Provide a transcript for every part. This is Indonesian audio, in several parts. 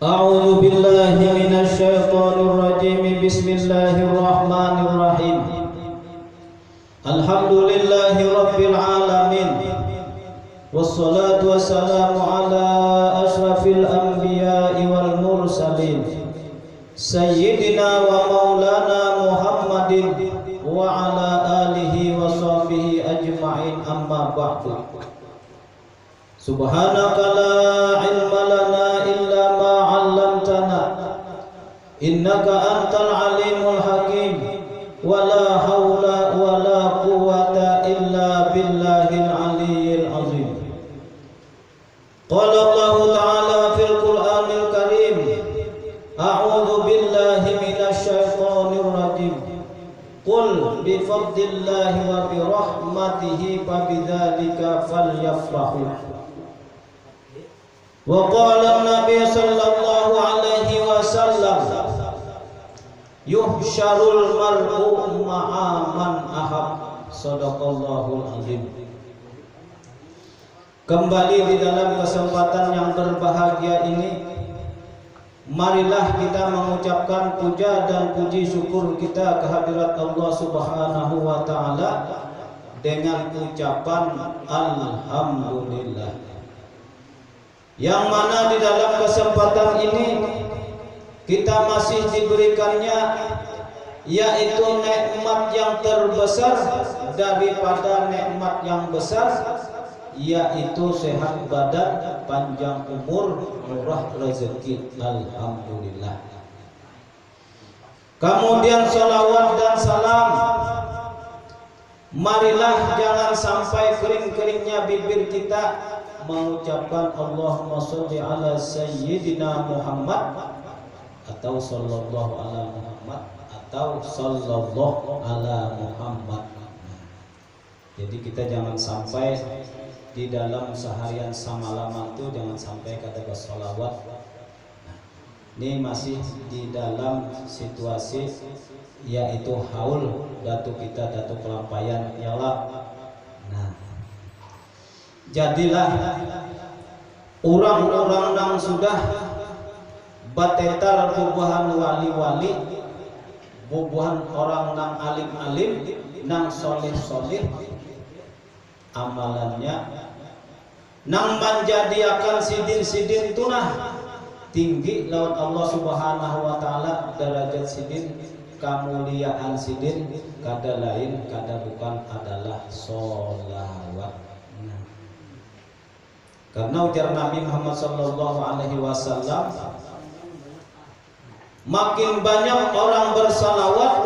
A'udzu billahi minasy syaithanir rajim. Bismillahirrahmanirrahim. Alhamdulillahi rabbil alamin. Wassalatu wassalamu ala asyrafil anbiya'i wal mursalin. Sayyidina wa maulana Muhammadin wa ala alihi wa sahbihi ajma'in, amma ba'du. Subhanaka la ilma lana illa ma 'allamtana innaka antal alimul hakim wa la haula wa la quwwata illa billahil aliyyil azim. Qala Allah ta'ala fil Qur'anil Karim, a'udzu billahi minasy syaithanir rajim. Qul bi fadlillahi wa bi rahmatihi fa bidzalika falyafrahu. Wa qala an-nabiy sallallahu alaihi wasallam, yuhsyarul mar'u ma'a man ahab. Shadaqallahul azim. Kembali di dalam kesempatan yang berbahagia ini, marilah kita mengucapkan puja dan puji syukur kita kehadirat Allah Subhanahu wa taala dengan ucapan alhamdulillah. Yang mana di dalam kesempatan ini kita masih diberikannya, yaitu nikmat yang terbesar daripada nikmat yang besar, yaitu sehat badan, panjang umur, murah rezeki. Alhamdulillah. Kemudian salawat dan salam, marilah jangan sampai kering-keringnya bibir kita mengucapkan Allahumma sholli ala sayyidina Muhammad atau sallallahu ala Muhammad atau sallallahu ala Muhammad. Jadi kita jangan sampai di dalam seharian samalaman itu jangan sampai kata sholawat. Ini masih di dalam situasi yaitu haul, datuk kita datuk kelampayan ialah. Jadilah orang-orang yang sudah batetar bubuhan wali-wali, bubuhan orang nang alim-alim, nang soleh-soleh, amalannya nang menjadiakan sidin-sidin tunah tinggi lawan Allah Subhanahu wa taala, derajat sidin, kemuliaan sidin kada lain kada bukan adalah sholawat. Karena ujar Nabi Muhammad sallallahu alaihi wasallam, makin banyak orang bersalawat,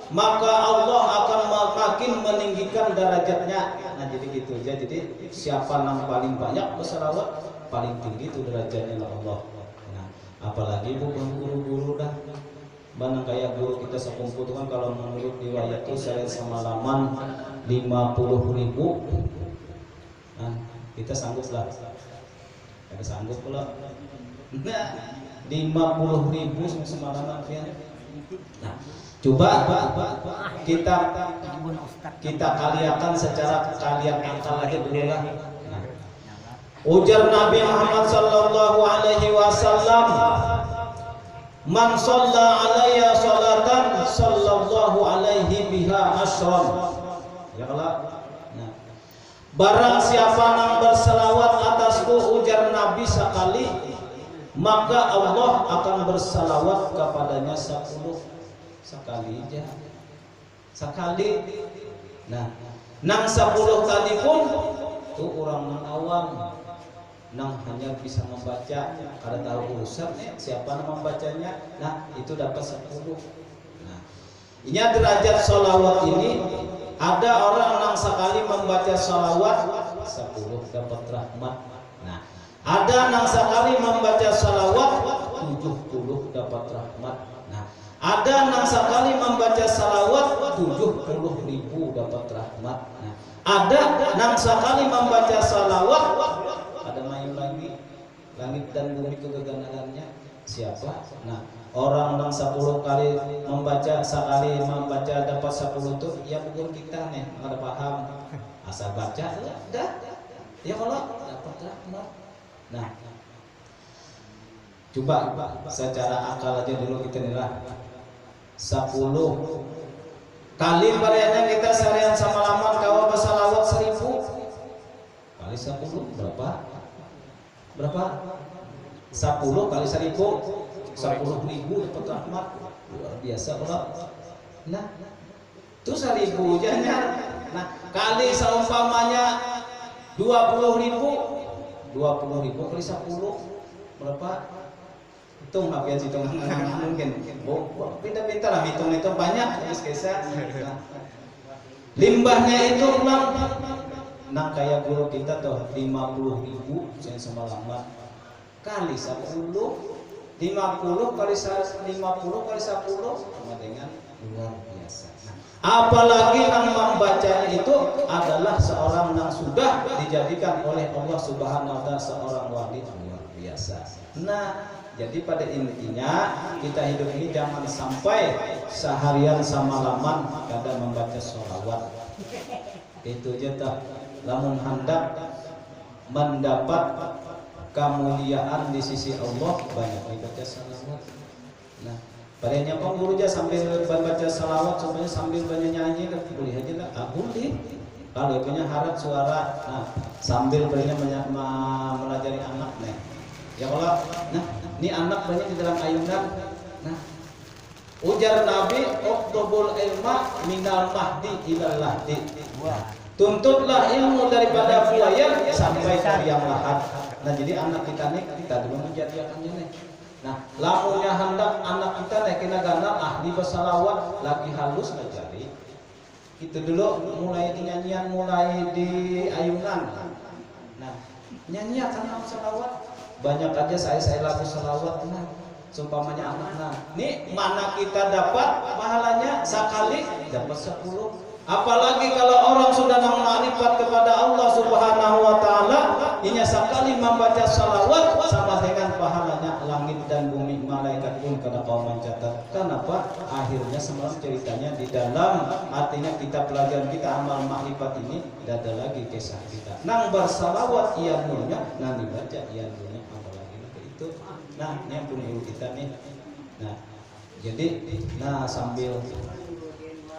maka Allah akan makin meninggikan derajatnya. Nah jadi gitu aja. Jadi siapa yang paling banyak bersalawat, paling tinggi itu derajatnya Allah. Nah apalagi bukan guru-guru dah. Mana kayak guru kita sepumpul itu kan kalau menurut riwayat itu sehari semalaman 50.000. Nah, kita sanggup lah, kita sanggup pula. 50.000 semalaman ya. Nah, coba kita kaliakan secara kalian angkal aja dulu lah. Nah, ujar Nabi Muhammad sallallahu alaihi wasallam, man shalla alayya sholatan sallallahu alaihi biha asyran. Ya Allah. Barang siapa yang bersalawat atasku, ujar Nabi sekali, maka Allah akan bersalawat kepadanya 10 sekali aja. Sekali. Nah, nang 10 kali pun itu orang nang awam, nang hanya bisa membaca, kada tahu urusan siapa yang membacanya. Nah, itu dapat 10. Nah, ini derajat salawat ini. Ada orang yang sekali membaca salawat 10 dapat rahmat. Nah, ada yang sekali membaca salawat 70 dapat rahmat. Nah, ada yang sekali membaca salawat 70.000 dapat rahmat. Nah, ada yang sekali membaca salawat, ada main lagi langit dan bumi kegagalannya siapa? Nah, orang yang 10 kali membaca, sekali membaca dapat 10 tuh ya bukan kita nih nggak paham asal baca dah ya kalau dapat rahmat. Nah Coba secara akal aja dulu kita nilai 10 kali barenya kita seharian samalaman kawa basalawat 1000 kali 10 berapa? 10 kali 1000 10.000 dapat rahmat luar biasa orang. Nah itu 1000 jangan. Nah kali seumpamanya 20.000 kali 10 berapa? Hitung apa ya hitung mungkin pintar-pintar lah hitung itu banyak nah, limbahnya itu ulang nah kayak guru kita tuh 50.000 sen semalaman kali 10 50 kali 10 sama dengan luar biasa. Apalagi yang membacanya itu adalah seorang yang sudah dijadikan oleh Allah Subhanahu wa taala seorang wali luar biasa. Nah jadi pada intinya kita hidup ini jangan sampai seharian samalaman kada membaca sholawat. Itu aja tak. Lamun hendak mendapat kemuliaan di sisi Allah banyak membaca sholawat. Nah, padanya guru aja sambil membaca sholawat supaya sambil banyak nyanyi kan boleh aja lah. Boleh. Kalau punya harap suara, nah sambil banyak melajari anak nih. Ya Allah, nah ini anak banyak di dalam ayunan. Nah, ujar Nabi, "Uqtubul ilma minal mahdi ilal lahdi." Tuntutlah ilmu daripada buaya sampai ke yang lahat. Nah, jadi anak kita nih kita dulu menjadikannya nih. Nah, lamunnya hendak anak kita nih kena gana ahli bersalawat lagi halus ngajari. Itu dulu mulai di nyanyian, mulai di ayunan. Nah, nyanyian karena salawat banyak aja saya lagu salawat nah seumpamanya anak nah ini mana kita dapat pahalanya sekali dapat 10 apalagi kalau orang sudah ma'rifat kepada Allah Subhanahu wa taala inya sekali membaca salawat sama dengan pahalanya langit dan bumi malaikat pun kada kau mencatat. Kenapa? Akhirnya semalam ceritanya di dalam artinya kita pelajaran kita amal ma'rifat ini tidak ada lagi kisah kita nang bersalawat ia nurnya nang dibaca ia nurnya. Nah, ini yang punya guru kita nih. Nah, jadi, nah sambil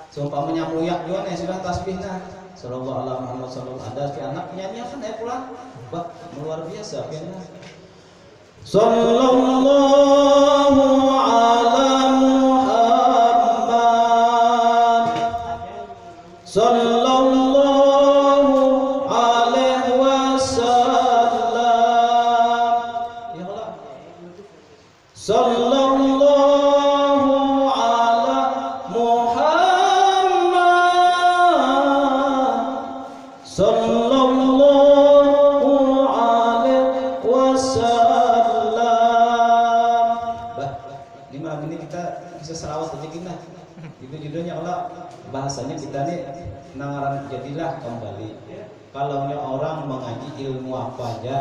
seumpamanya muyak juga nih sudah tasbih nah. Sallallahu alaihi Muhammad sallallahu ada si anak nyanyi kan ya pulang. Wah, luar biasa piannya. Sallallahu ala Muhammad. Sallallahu Sallallahu ala Muhammad Sallallahu alaihi wasallam. Bah, di malam ini kita bisa selawat aja kita. Itu judulnya kalau bahasanya kita nih nangaran jadilah kembali. Kalau orang mengaji ilmu apa aja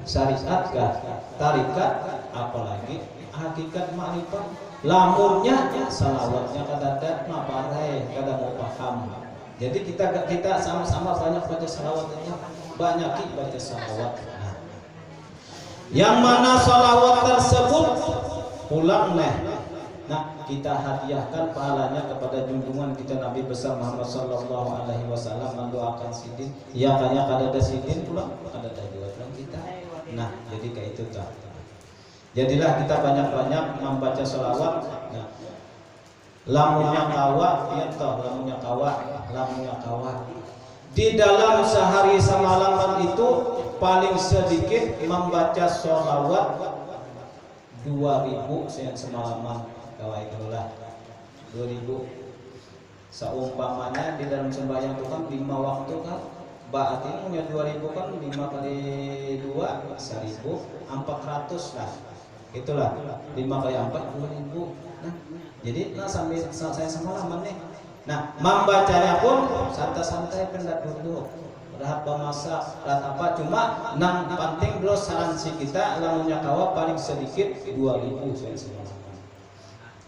syariat kah, tarikat, apalagi hakikat ma'rifat. Lamunnya salawatnya kadang-kadang maparai, kadang mau paham. Jadi kita sama-sama banyak baca salawatnya, banyak baca salawat. Nah, yang mana salawat tersebut pulang nah kita hadiahkan pahalanya kepada junjungan kita Nabi besar Muhammad sallallahu alaihi wasallam mendoakan sidin. Ya kayaknya kada ada sidin pulang, kada ada juga kita. Nah, jadi kayak itu tak. Jadilah kita banyak-banyak membaca sholawat. Nah, lamunnya kawa, ya toh, lamunnya kawa. Di dalam sehari semalaman itu paling sedikit membaca sholawat 2000 semalaman. Kawa itulah 2000. Seumpamanya di dalam sembahyang itu kan 5 waktu kan. Berarti punya 2000 kan 5 kali 2 1400 lah. Itulah 5 kali 4 2000. Nah, jadi sambil saya semalaman nih. Nah, membacanya pun santai-santai pendak dulu. Rahat pemasak, rahat apa cuma nang penting dulu saran si kita lamunnya kawa paling sedikit 2000 saya semalaman.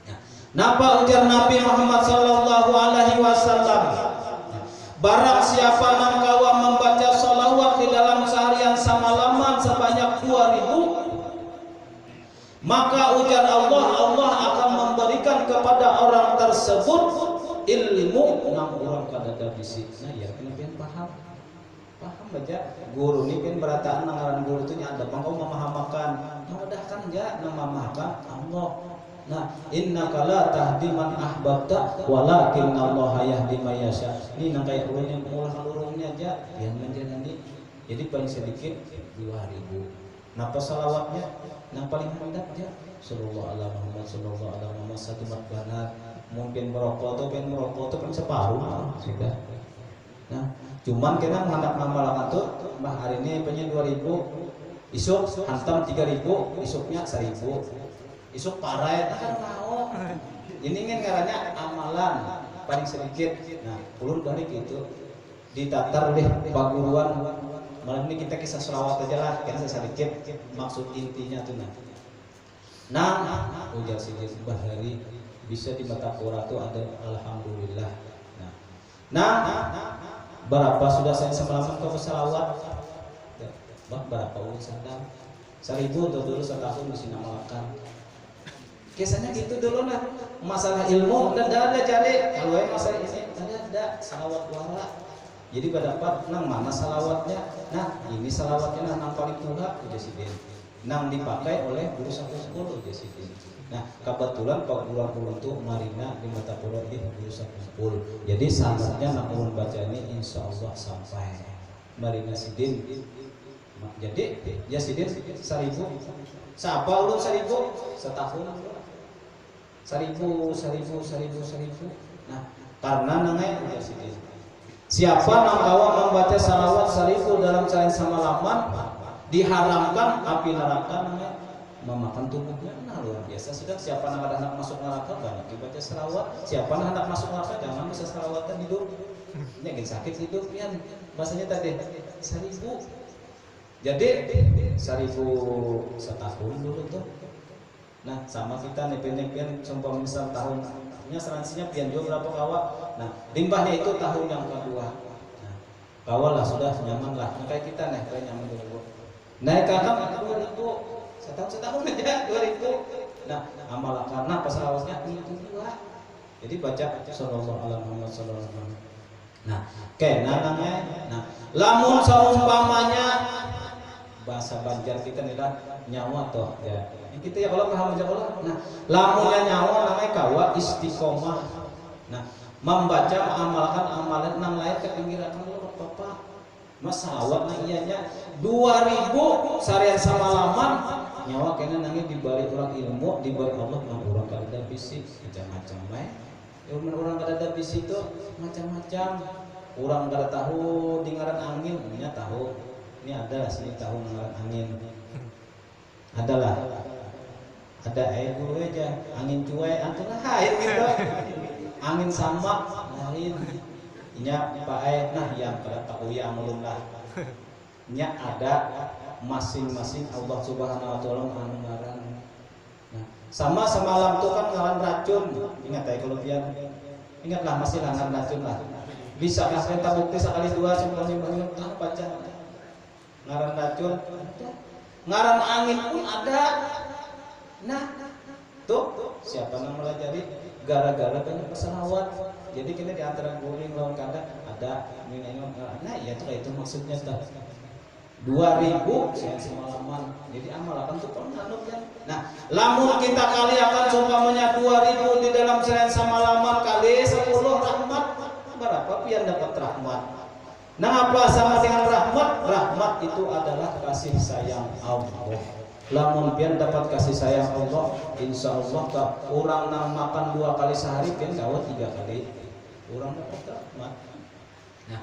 Nah, napa ujar Nabi Muhammad sallallahu alaihi wasallam? Barang siapa nang kawa membaca sholawat di dalam seharian samalaman sebanyak 2000, maka ujar Allah, Allah akan memberikan kepada orang tersebut ilmu 6 orang kada bisi. Nah ya kenapa paham aja guru ini kan berataan ngaran guru itu ada bangkau memahamakan memudahkan ya memahamakan Allah. Nah innaka la tahdi man ahbabta walakin Allah yahdi may yasha. Ini nang kayak ulun yang ulah-ulungnya aja yang menjalani. Jadi paling sedikit 2000. Napa salawatnya yang paling mantap ya sallallahu alaihi Muhammad sallallahu alaihi Muhammad satu banget. Mungkin merokok tuh kan separuh sudah. Nah cuman kita mengandap malam tuh mbah hari ini punya 2000, isuk hantam 3000, isuknya 1000, isuk parai kan mau. Ini kan ngarannya amalan paling sedikit. Nah ulun balik itu ditatar oleh paguruan. Malam ini kita kisah selawat aja lah, kan sedikit maksud intinya tuh nah ujar sedikit bahari bisa di mata Quran tuh ada alhamdulillah. Nah berapa sudah saya semalam ke selawat? Ya, berapa ulun sadar? 1000 tuh dulu setahun di sini makan. Kisahnya gitu dulu nah. Masalah ilmu dan ada cari kalau yang masalah ini ada salawat wala. Jadi berdapat nang mana salawatnya? Nah ini salawatnya nang paling tua udah sidin. Nang dipakai oleh guru satu sekolah udah sidin. Nah kebetulan Pak Guru tuh Marina di mata pulau ini guru satu sekolah. Jadi sangatnya nang ulun baca ini insya Allah sampai Marina sidin. Jadi ya sidin 1000. Siapa ulun 1000 setahun? 1000. Nah karena nangai udah sidin. Siapa nang kawa membaca salawat 1000 dalam sehari semalaman diharamkan api neraka memakan tubuhnya. Nah luar biasa sudah. Siapa nang ada anak masuk neraka banyak dibaca salawat. Siapa nang anak masuk neraka jangan bisa salawatan hidup. Ini agak sakit hidup ya. Bahasanya tadi 1000. Jadi 1000 setahun dulu tuh. Nah sama kita nepen-nepen sumpah misal tahunnya seransinya pian juga berapa kawa. Nah limbahnya itu tahun yang kedua. Nah kawa lah sudah nyaman lah. Nah, kayak kita nih kayak nyaman dulu. Naik kakak 2000 setahun aja 2000. Nah amal karena pasalawatnya itu juga. Jadi baca sallallahu alaihi Muhammad sallallahu alaihi wasallam. Nah kayak namanya. Nah lamun seumpamanya bahasa Banjar kita nih lah nyawa toh ya. Kita ya kalau paham aja kalau. Nah lamunnya nyawa namanya kawa istiqomah. Nah membaca mengamalkan amalan nang lain ke pinggiran dulu Bapak. Masalawat nah ianya 2000 sarian samalaman nyawa kena nangis dibalik orang ilmu dibalik Allah nang orang kada bisik macam-macam bae. Ilmu orang kada bisik itu macam-macam. Orang kada tahu di ngaran angin, nya tahu. Ini ada sini tahu ngaran angin. Adalah ada air dulu aja angin cuai antara air gitu. Angin sama lain nya Pak nah yang pada tahu yang ulun lah nya ada masing-masing Allah Subhanahu wa taala anu ngaran. Nah sama semalam tuh kan ngaran racun ingat ya kalau pian ingatlah masih ngaran racun lah bisa kasih bukti sekali dua sebelum baca ngaran racun ngaran angin pun ada. Nah tuh siapa yang melajari gara-gara banyak pesalawat. Jadi kita di antara guling lawan kada ada minum. Nah ya itu maksudnya tuh 2000 saya semalaman. Jadi amalakan tuh pernah ya. Nah lamun kita kali akan seumpamanya 2000 di dalam sehari semalaman kali 10 rahmat berapa pian dapat rahmat. Nah apa sama dengan rahmat? Rahmat itu adalah kasih sayang Allah. Lamun pian dapat kasih sayang Allah, insya Allah orang nang makan 2 kali sehari pian kawat 3 kali. Orang dapat rahmat. Nah,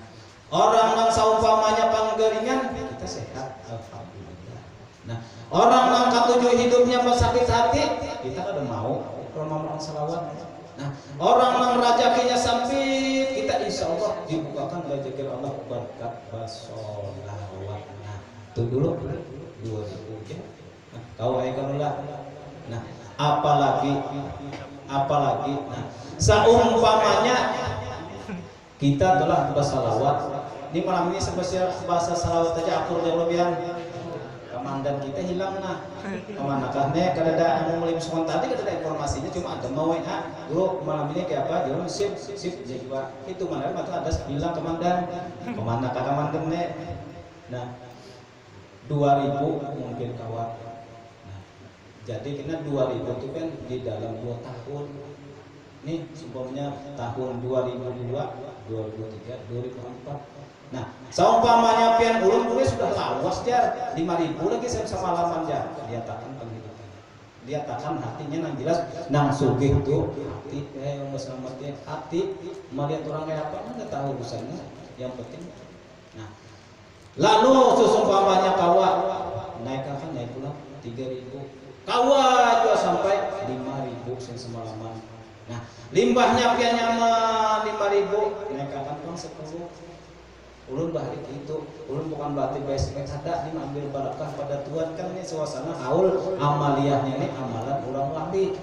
orang nang saumpamanya panggeringan kita sehat, alhamdulillah. Nah, orang nang katujuh hidupnya sakit hati kita kada mau orang salawat. Nah, orang nang rajakinya sempit kita insya Allah dibukakan rezeki Allah berkat basolawat. Nah, itu dulu 2000 ya. Nah, kau ayakanullah. Nah, apalagi nah, seumpamanya kita telah bersalawat. Ini malam ini spesial bahasa salawat aja akur jauh lebihan. komandan kita hilang nah. Kemana kahnya kada ada anu mulai musuhan tadi kada ada informasinya cuma ada mau guru malam ini kayak apa jalan sip jadi itu mana itu ada bilang komandan kemana kah komandannya. Nah 2000 mungkin kawan. Nah, jadi kita 2000 itu kan di dalam 2 tahun. Nih sebelumnya tahun 2002, 2003, 2004. Nah, seumpamanya pian ulun kuwi sudah lawas jar 5.000 lagi sama laman jar. Dia takkan penghidupan. Dia takkan hatinya nang jelas nang sugih tuh hati yang selamatnya hati melihat orang kayak apa enggak tahu urusannya. Yang penting. Nah, lalu seumpamanya kawa naik apa naik pulang 3.000. Kawa juga sampai 5.000 sing semalaman. Nah, limbahnya pian nyaman 5.000 naik akan pulang 10. Ulun bahari itu, ulun bukan berarti baik ada ini ambil barakah pada Tuhan kan ini suasana haul amaliyahnya ini amalan orang wali.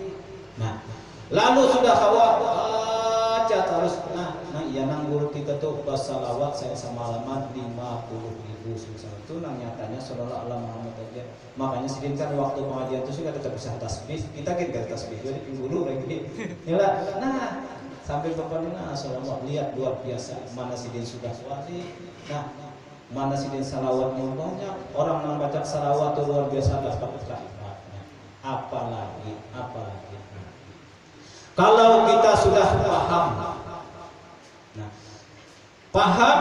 Nah, lalu sudah kawa aja terus nah iya nang guru kita tuh basalawat saya semalaman 50.000 misalnya itu nang nyatanya sallallahu alaihi Muhammad aja. Makanya sedih kan waktu pengajian itu sudah tetap bisa tasbih, kita kan tasbih jadi dulu lagi. Yalah, nah sampai bapaknya salawat lihat luar biasa mana sidin sudah wali. Nah mana sidin salawatnya banyak orang yang baca salawat itu luar biasa dapat kalimatnya. Apalagi kalau kita sudah paham. Nah paham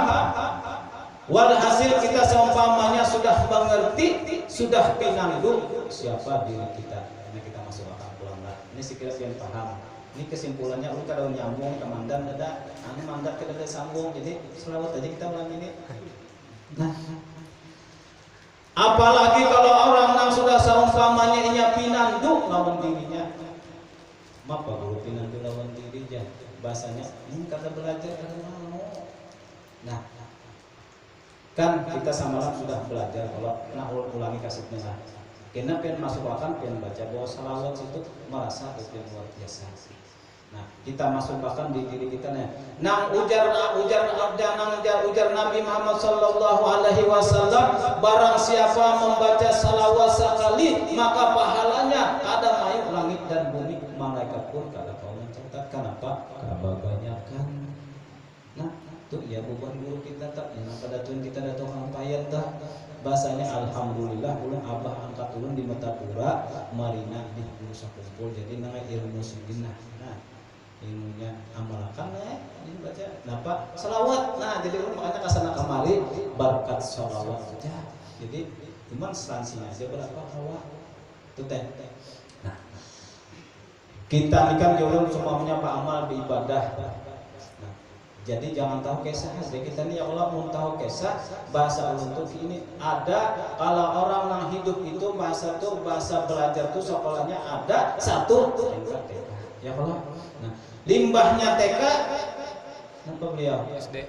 walhasil kita seumpamanya sudah mengerti sudah pinanggung siapa diri kita ini kita masuk akal pulang lah ini sekiranya yang paham. Ini kesimpulannya lu kada nyambung komandan ada anu mandat kada ada sambung jadi selawat aja kita malam ini. Nah apalagi kalau orang yang sudah seumpamanya inya pinandu lawan dirinya apa guru pinandu lawan dirinya bahasanya ini kada belajar kada mau. Nah kan kita samalam sudah belajar kalau nak ulangi kasetnya lah kena pengen masuk akal pengen baca bahwa salawat itu merasa itu yang luar biasa. Nah, kita masuk bahkan di diri kita nih. Nang ujar Nabi Muhammad sallallahu alaihi wasallam, barang siapa membaca salawat sekali, maka pahalanya ada mayuk langit dan bumi, malaikat pun kada kau mencatat. Kenapa? Kebanyakan. Nah, tuh ya beban guru kita tak, yang pada tuan kita datang kampayan tak. Bahasanya alhamdulillah ulun abah angkat ulun di Metapura, Marina di Nusa Kumpul. Jadi nang ilmu sidin nah ilmunya amalkan ini baca napa salawat nah jadi makanya kasana kemari berkat salawat saja jadi cuma instansinya aja berapa kawa itu teh nah kita ini kan jauh semuanya pak amal beribadah nah jadi jangan tahu kisah jadi kita ini ya Allah mau tahu kisah bahasa untuk ini ada kalau orang yang hidup itu bahasa tuh bahasa belajar tuh sekolahnya ada satu ya Allah nah limbahnya TK apa beliau SD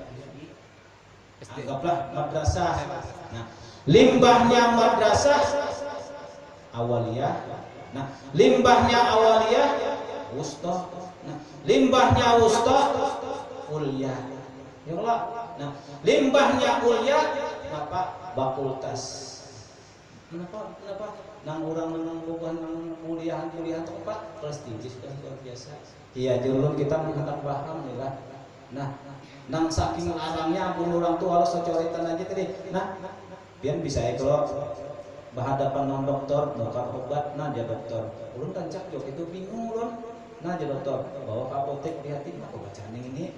anggaplah madrasah. Nah limbahnya madrasah awaliyah. Nah limbahnya awaliyah wusta. Nah limbahnya wusta kuliah ya Allah. Nah limbahnya kuliah apa fakultas. Kenapa nang orang nang bukan nang kuliah atau apa prestisius dan luar biasa. Iya jurun kita menghendak paham ya. Nah, nang saking larangnya pun orang tuh harus secoritan aja tadi. Nah, biar bisa ya kalau berhadapan non dokter, bakal obat, nah dia dokter. Ulun kan cak jok itu bingung ulun. Nah dia dokter, bawa ke apotek hati aku baca ini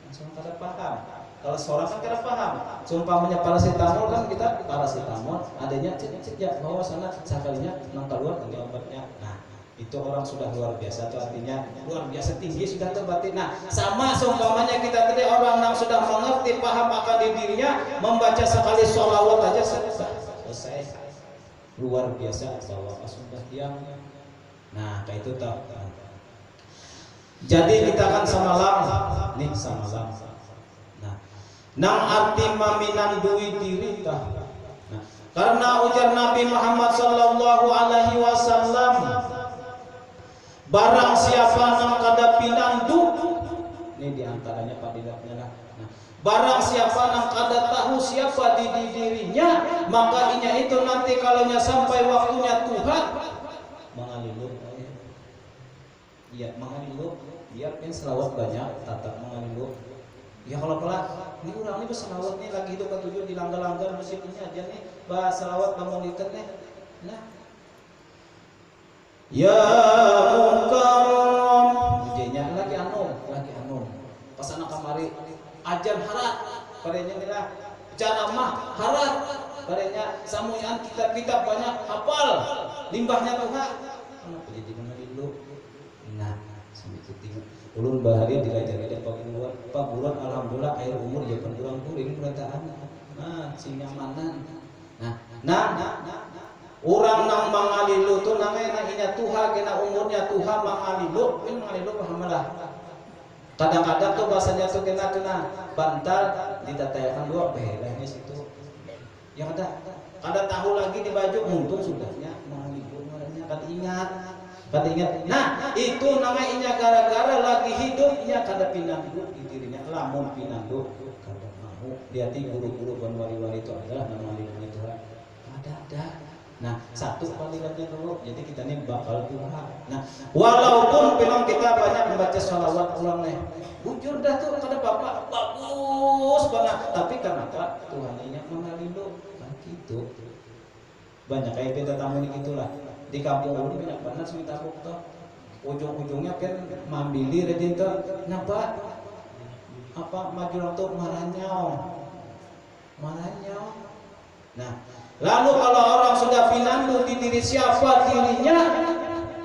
langsung kada paham. Kalau seorang kan kada paham. Sumpamanya paracetamol kan kita paracetamol adanya cek ya bawa sana sekalinya nang keluar tinggal obatnya. Nah, itu orang sudah luar biasa itu artinya luar biasa tinggi sudah terbatin. Nah sama seumpamanya kita tadi orang yang sudah mengerti paham akan dirinya membaca sekali sholawat aja selesai luar biasa bahwa sudah diam. Nah kayak itu tahu. Jadi kita kan samalam nih samalam. Nah nang arti maminan duit diri tah. Nah karena ujar Nabi Muhammad sallallahu alaihi wasallam barang siapa nang kada pinandu ini diantaranya padilatnya lah. Nah, Barang siapa yang kada tahu siapa di dirinya, maka inya itu nanti kalaunya sampai waktunya Tuhan mengalilu. Iya, mengalilu. Dia kan selawat banyak, tatap mengalilu. Ya kalau pelak, ini orang ini berselawat nih lagi hidup ketujuh di langgar-langgar musiknya aja nih, bahas selawat bangun liter nih. Nah, ya mukarram, ujinya lagi anu, pas anak kamari. Ajan harat, padanya nila ceramah harat, padanya samuyan kitab-kitab banyak hafal, limbahnya Tuhan. Kenapa jadi mengeluh? Nah, sampai keting ulun bahari dilajar ada paguran alhamdulillah air umur ya pendurang kuring perataan. Nah, si nyamanan. Nah, orang nang mangalilu tuh namanya inya Tuhan kena umurnya Tuhan mangalilu, ini mangalilu pahamalah. Kadang-kadang tuh bahasanya tuh kena bantal ditatayakan dua belahnya situ. Yang ada tahu lagi di baju untung sudahnya menghibur marahnya kada ingat. Nah, itu namanya gara-gara lagi hidup inya kada pinandu di dirinya lamun pinandu kada mau. Lihat guru-guru ban wali-wali itu adalah nama lingkungan itu. Ada. Nah, satu panggilannya dulu, jadi kita ini bakal Tuhan. Nah, walaupun memang kita banyak membaca sholawat ulang nih, bujur dah tuh kada bapak bagus banget, tapi kenapa Tuhan ini mengalilu? Nah, gitu. Banyak kayak kita tamu ini gitulah. Di kampung ini banyak banget sih tabuk tuh. Ujung-ujungnya kan mambili rejin tuh. Kenapa? Apa maju tuh marahnya? Nah, lalu kalau orang sudah pinandu di diri siapa dirinya,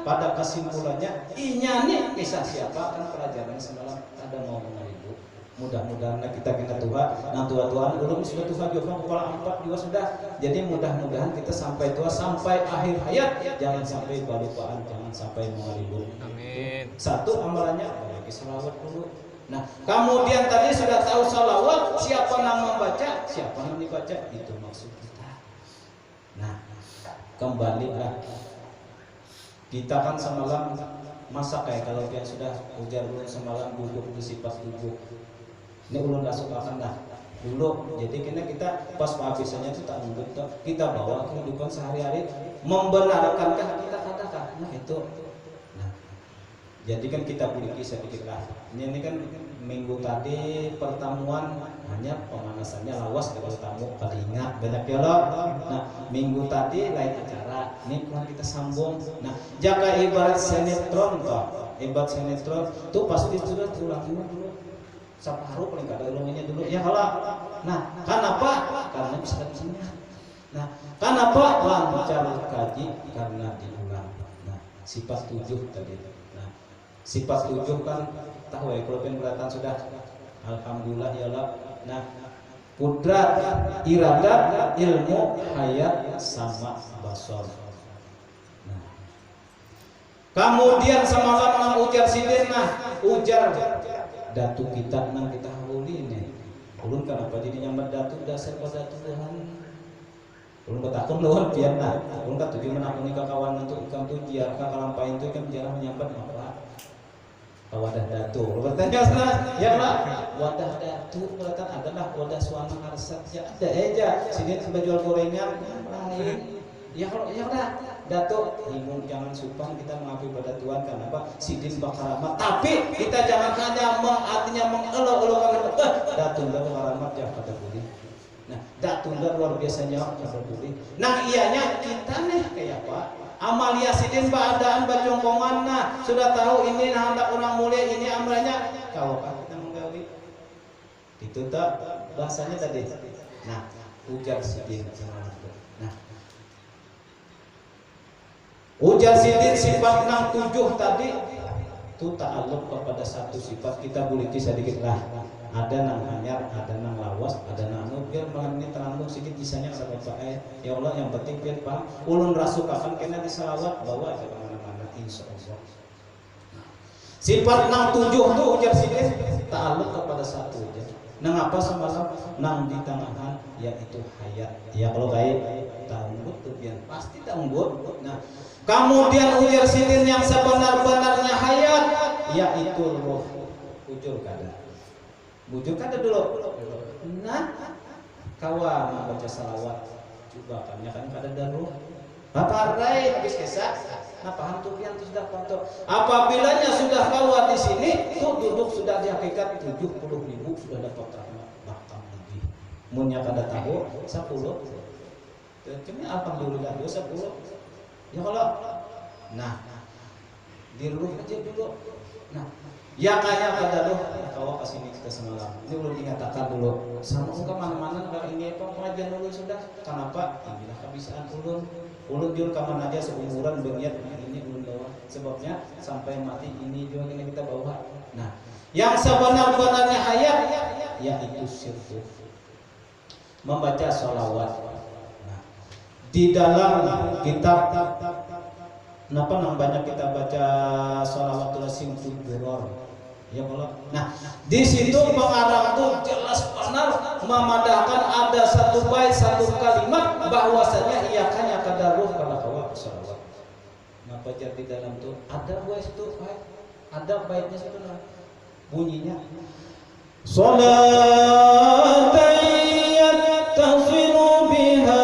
pada kesimpulannya inya nih kisah siapa kan pelajaran semalam ada mau mengalir. Mudah-mudahan kita kena Tuhan, nah tua-tuaan belum sudah Tuhan juga kepala 4 juga sudah. Jadi mudah-mudahan kita sampai tua sampai akhir hayat jangan sampai balupaan, jangan sampai mengalir. Amin. Satu amalannya bagi selawat dulu. Nah, kemudian tadi sudah tahu salawat, siapa nama membaca, siapa yang dibaca, itu maksud kita. Nah, kembalilah. Kita kan semalam masa kayak kalau yang sudah ujar dulu semalam duduk di sifat duduk. Ini ulun gak suka kan dah dulu. Jadi kita pas habisnya itu tak nunduk, kita bawa kehidupan sehari-hari membenarkan kita katakan. Nah itu. Jadi kan kita beri kisah dikit lah. Ini kan minggu tadi pertemuan hanya pemanasannya lawas kalau tamu pada ingat banyak dialog. Nah minggu tadi lain acara. Ini kan kita sambung. Nah jaga ibarat sinetron toh. Ibarat sinetron tuh pasti sudah diulangi dulu. Separuh paling kada ulanginya dulu. Ya kalau. Nah kenapa? Karena bisa diingat. Nah kenapa? Lancar kaji karena diulang. Nah sifat 7 tadi. Sifat 7 kan tahu ya kalau penberatan sudah alhamdulillah ya Allah. Nah kudrat, iradat, ilmu, hayat sama basar. Nah, kemudian semalam nang ujar sidin ujar datu kita nang kita huli nih. Ulun kenapa jadi nyambat datu dasar pada Tuhan. Ulun ketakun luar biasa. Ulun katuju menakuni kawan untuk ikan tujiar kakalampain itu kan jarang menyambat apa. Wadah datu, bertanya ya lah, wadah datu berarti adalah wadah suami harsat ya ada aja, sini jual gorengan lain, ya kalau ya udah datu, bingung jangan sumpah kita mengaku pada Tuhan karena apa? Sidin bakaramat, tapi kita jangan hanya artinya mengeluh-eluhkan datu dan bakaramat ya pada budi. Nah datu dan luar biasanya pada budi. Nah ianya kita nih kayak apa? Amalia sidin baadaan bajongkongan sudah tahu ini hendak orang mulia ini amalnya kau kita menggali itu tak bahasanya tadi. Nah ujar sidin nah ujar sidin sifat 67 tadi itu ta'alluq kepada satu sifat. Kita boleh sedikit lah. Ada nang hanyar, ada nang lawas, ada nang biar malam ini teranggung sedikit kisahnya sahabat Pak. Ya Allah yang penting biar paham. Ulun rasukakan kena di salawat bawa aja kemana-mana insya Allah. Sifat nang 7 tu ujar sidin ta'alluq kepada satu aja. Nang apa semalam nang di tangahan yaitu hayat. Ya kalau baik tanggut tuh biar pasti tanggut. Nah kemudian ujar sidin yang sebenar-benarnya hayat yaitu roh ujur kada. Bujur kan dulu. Nah, kawan membaca salawat coba kan kada daruh. Apa rai habis kisah? Nah paham tuh pian tuh sudah kontok. Apabila sudah kawan di sini, tuh duduk sudah di hakikat 70.000 sudah dapat rahmat bahkan lebih. Munnya kada tahu 10. Cuma alhamdulillah 10. Ya kalau nah dirubah aja dulu. Nah, ya kayak kada loh kawan kesini kita semalam. Ini belum dinyatakan dulu. Sama ke mana-mana kalau ini pengajian dulu sudah. Kenapa? Inilah kebiasaan ulun jul kapan aja seumuran berniat ini ulun bawa. Sebabnya sampai mati ini juga ini kita bawa. Nah, yang sebenar-benarnya hayat yaitu sirtu membaca sholawat. Nah, di dalam kitab kenapa namanya kita baca sholawatul simtul duror ya Allah. Nah, di situ pengarang tuh jelas benar memadahkan ada satu bait satu kalimat bahwasanya ia hanya kadaruh kalau kawa sholawat. Nah, baca di dalam tuh ada bait itu bait, ada baitnya sebenarnya bunyinya sholatan yattasilu biha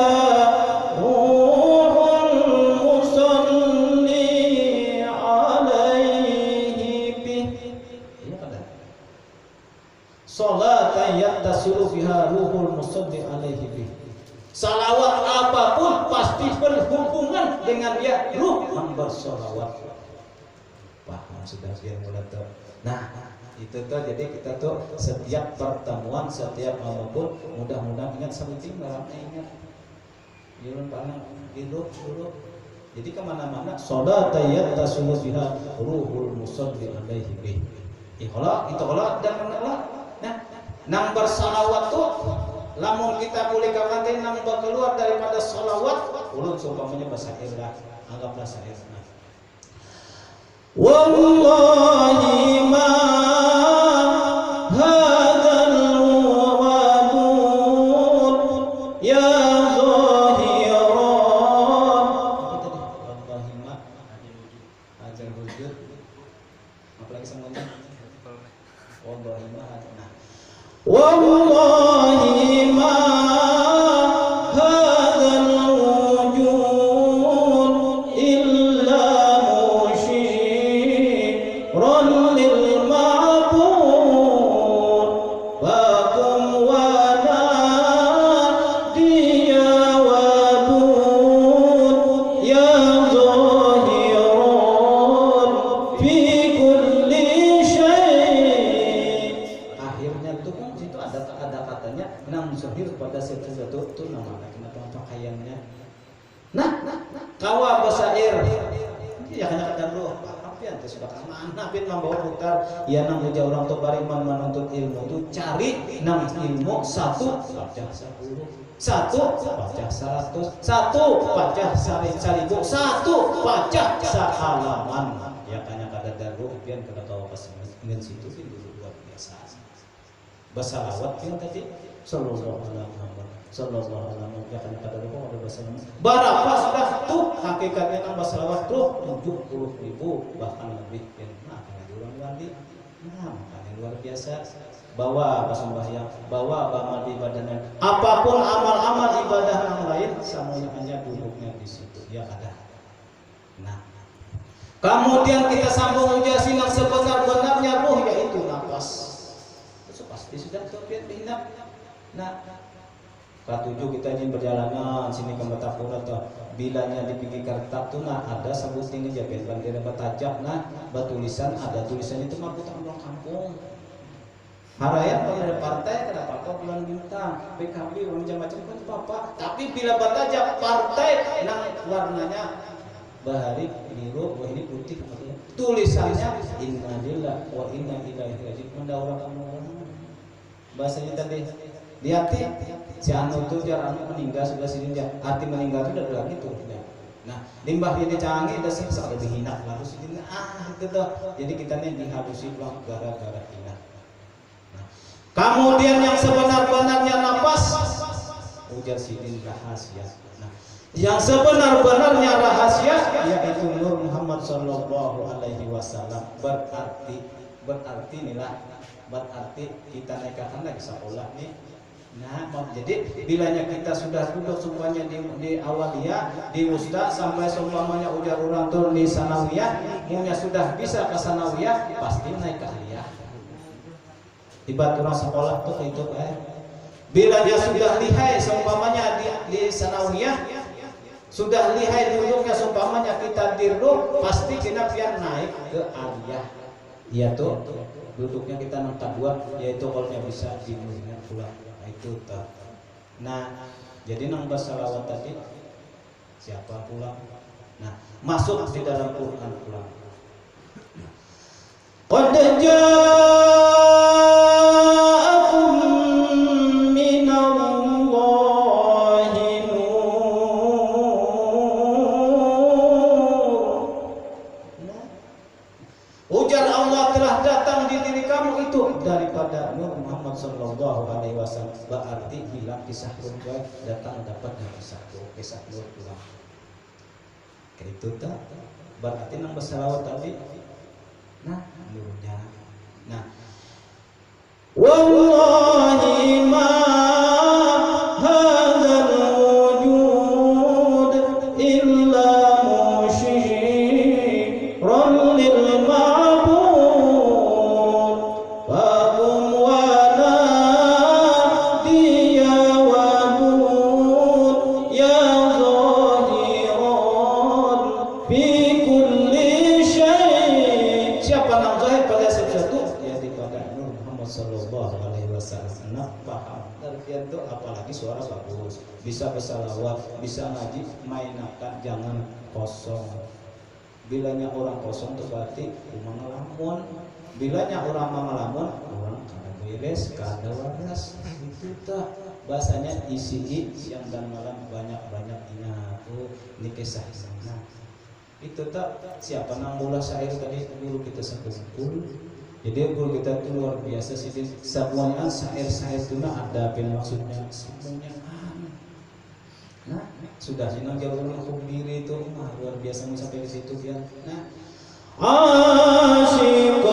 salatan yattasilu biha ruhul musalli alaihi bih. Salawat apapun pasti berhubungan dengan dia ruh yang bersalawat. Paham sudah biar mulai tahu. Nah, itu tuh jadi kita tuh setiap pertemuan setiap apapun mudah-mudahan ingat sebutin malamnya ingat. Jangan pernah dulu. Jadi kemana-mana salatan yattasilu biha ruhul musalli alaihi bih. Ikhlas itu Allah dan menolak. Nah, nang bersalawat tuh lamun kita boleh kapan nang keluar daripada salawat ulun seumpamanya bahasa Arab anggaplah saya wallahi ma hadzal wadud ya zahiran wallahi ma hadzal wujud apalagi semuanya wallahi ma wallahi ma hadzal wujud illa musyirun lil ma'bud bakum wa nadiya wadud ya zahiran fi kulli syai'. Akhirnya itu kan situ ada katanya nam zahir pada sesuatu itu namanya kenapa pakaiannya. Nah, kawa basair ya hanya kata dulu tapi ante sudah mana bin membawa putar ya nang uja orang tuh bariman menuntut ilmu itu cari nang ilmu satu baca 10 satu baca 100 satu baca 1000 satu baca sehalaman ya hanya kata daru pian kata tahu pas ingin situ sih luar biasa. Bersalawat yang tadi sallallahu alaihi wasallam ya kan kata Allah ada bersalawat berapa sudah tuh hakikatnya nang bersalawat tuh 70.000 bahkan lebih nah karena orang wali nah makanya luar biasa bawa sembahyang bawa amal ibadahnya apapun amal-amal ibadah yang lain semuanya hanya duduknya di situ ya ada. Nah, kemudian kita sambung ujasin yang sebenar-benarnya ruh yaitu nafas. Pasti sudah terbiat hinap. Nah, ketujuh kita ingin perjalanan sini ke Batapura atau bilanya di pinggir kertas tuh nah ada sebut ini jaket bandera batajak nah batulisan ada tulisannya itu mah putar orang kampung. Harayan kalau ada partai kada apa-apa bulan bintang PKB macam-macam kan apa tapi bila batajak partai nang warnanya bahari biru wah ini putih tulisannya innalillahi wa inna ilaihi raji'un mendahulukan bahasanya tadi di hati si anu itu jar anu meninggal sudah sini dia arti meninggal itu udah gitu ya. Nah limbah ini canggih udah sih lebih hina lalu sini itu tuh jadi kita nih dihalusi uang gara-gara hina. Nah, kemudian yang sebenar-benarnya nafas ujar sidin rahasia. Nah, yang sebenar-benarnya rahasia yaitu Nur Muhammad sallallahu alaihi wasallam berarti inilah berarti kita naikkan lagi sekolah nih. Nah, jadi bilanya kita sudah duduk semuanya di awaliyah, di ustaz sampai seumpamanya ujar orang turun di sanawiyah, punya sudah bisa ke sanawiyah, pasti naik ke aliyah. Tiba orang sekolah tuh itu bila dia sudah lihai seumpamanya di sanawiyah, sudah lihai duduknya seumpamanya kita dirdu, pasti kita pian naik ke aliyah. Iya tuh duduknya kita nangka dua, yaitu kalau bisa dimulai pulang. Itu tak. Nah, jadi nang salawat tadi siapa pulang? Nah, masuk di dalam Quran pulang. Qad ja'akum minallahi nur. Nah, ujar Allah telah datang di diri kamu itu daripada Nur Muhammad sallallahu alaihi wasallam. Berarti hilang kisah Nur, datang dapat kisah Nur pulang. Itu tak berarti nang bersalawat tadi. Nah, nurnya. Nah, wallahi ma hadzal wujud illa musyiran lil ma'bud faqum wa nadiya wadud ya zahiran fi kulli syai'. Siapa nak zahir pada sesuatu ya daripada Nur Muhammad sallallahu alaihi wasallam. Nak paham artian itu, apalagi suara bagus, bisa bersalawat, bisa ngaji, mainakan jangan kosong. Bilanya orang kosong itu berarti rumah ngelamun. Bilanya orang ngelamun, orang kada beres, kada waras. Itu tak bahasanya isi siang dan malam banyak-banyak ini kisah sana. Itu tak siapa nang mula syair tadi guru kita sekumpul. Jadi guru kita itu luar biasa sih. Semuanya syair-syair itu ada apa maksudnya semuanya. Nah, sudah sinang jauh hukum diri itu luar biasa sampai di situ ya. Nah, asyik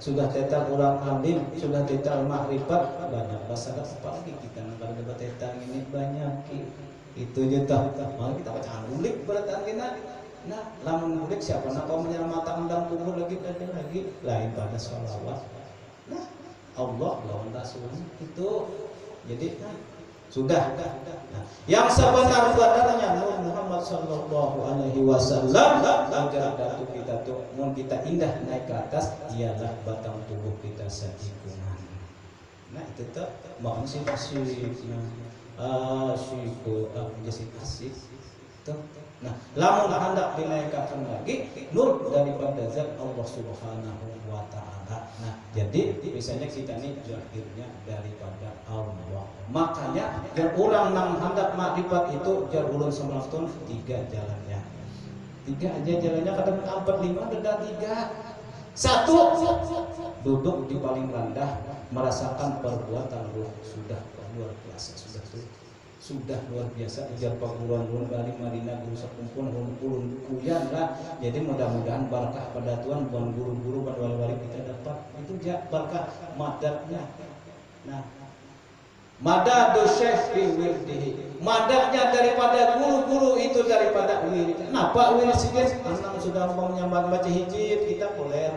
sudah tetal orang alim, sudah tetal makrifat, banyak bahasa apalagi kita pada debat tetal ini banyak itu juta. Malah kita baca ngulik berarti kita. Nah, lamun ngulik siapa nak kau menyelamatkan dalam kubur lagi lain pada sholawat. Nah, Allah lawan Rasul itu jadi sudah. Nah, yang sebenar-benarnya Nur Muhammad sallallahu alaihi wasallam agar datu kita tuh mun kita indah naik ke atas ialah batang tubuh kita setikungan. Nah, itu tuh maksud asyiknya asyikul asik tuh. Nah, lamun hendak dinaikkan lagi nur daripada zat Allah Subhanahu wa taala. Nah, jadi biasanya kita ini zahirnya daripada Allah. Makanya dan orang nang hendak makrifat itu jar ulun samatun 3 jalannya. 3 aja jalannya kadang 4 5 ada 3. 1 duduk di paling rendah merasakan perbuatan Allah sudah luar biasa sudah luar biasa ujar paguruan dari Madinah guru sekumpul hulun kuyan lah. Jadi mudah-mudahan barakah pada Tuhan buat guru-guru pada wali-wali kita dapat itu barakah madatnya. Nah, madadu syekh fi wirdihi, madatnya daripada guru-guru itu daripada wirid. Kenapa wirid sikit? Karena sudah membaca hijib kita boleh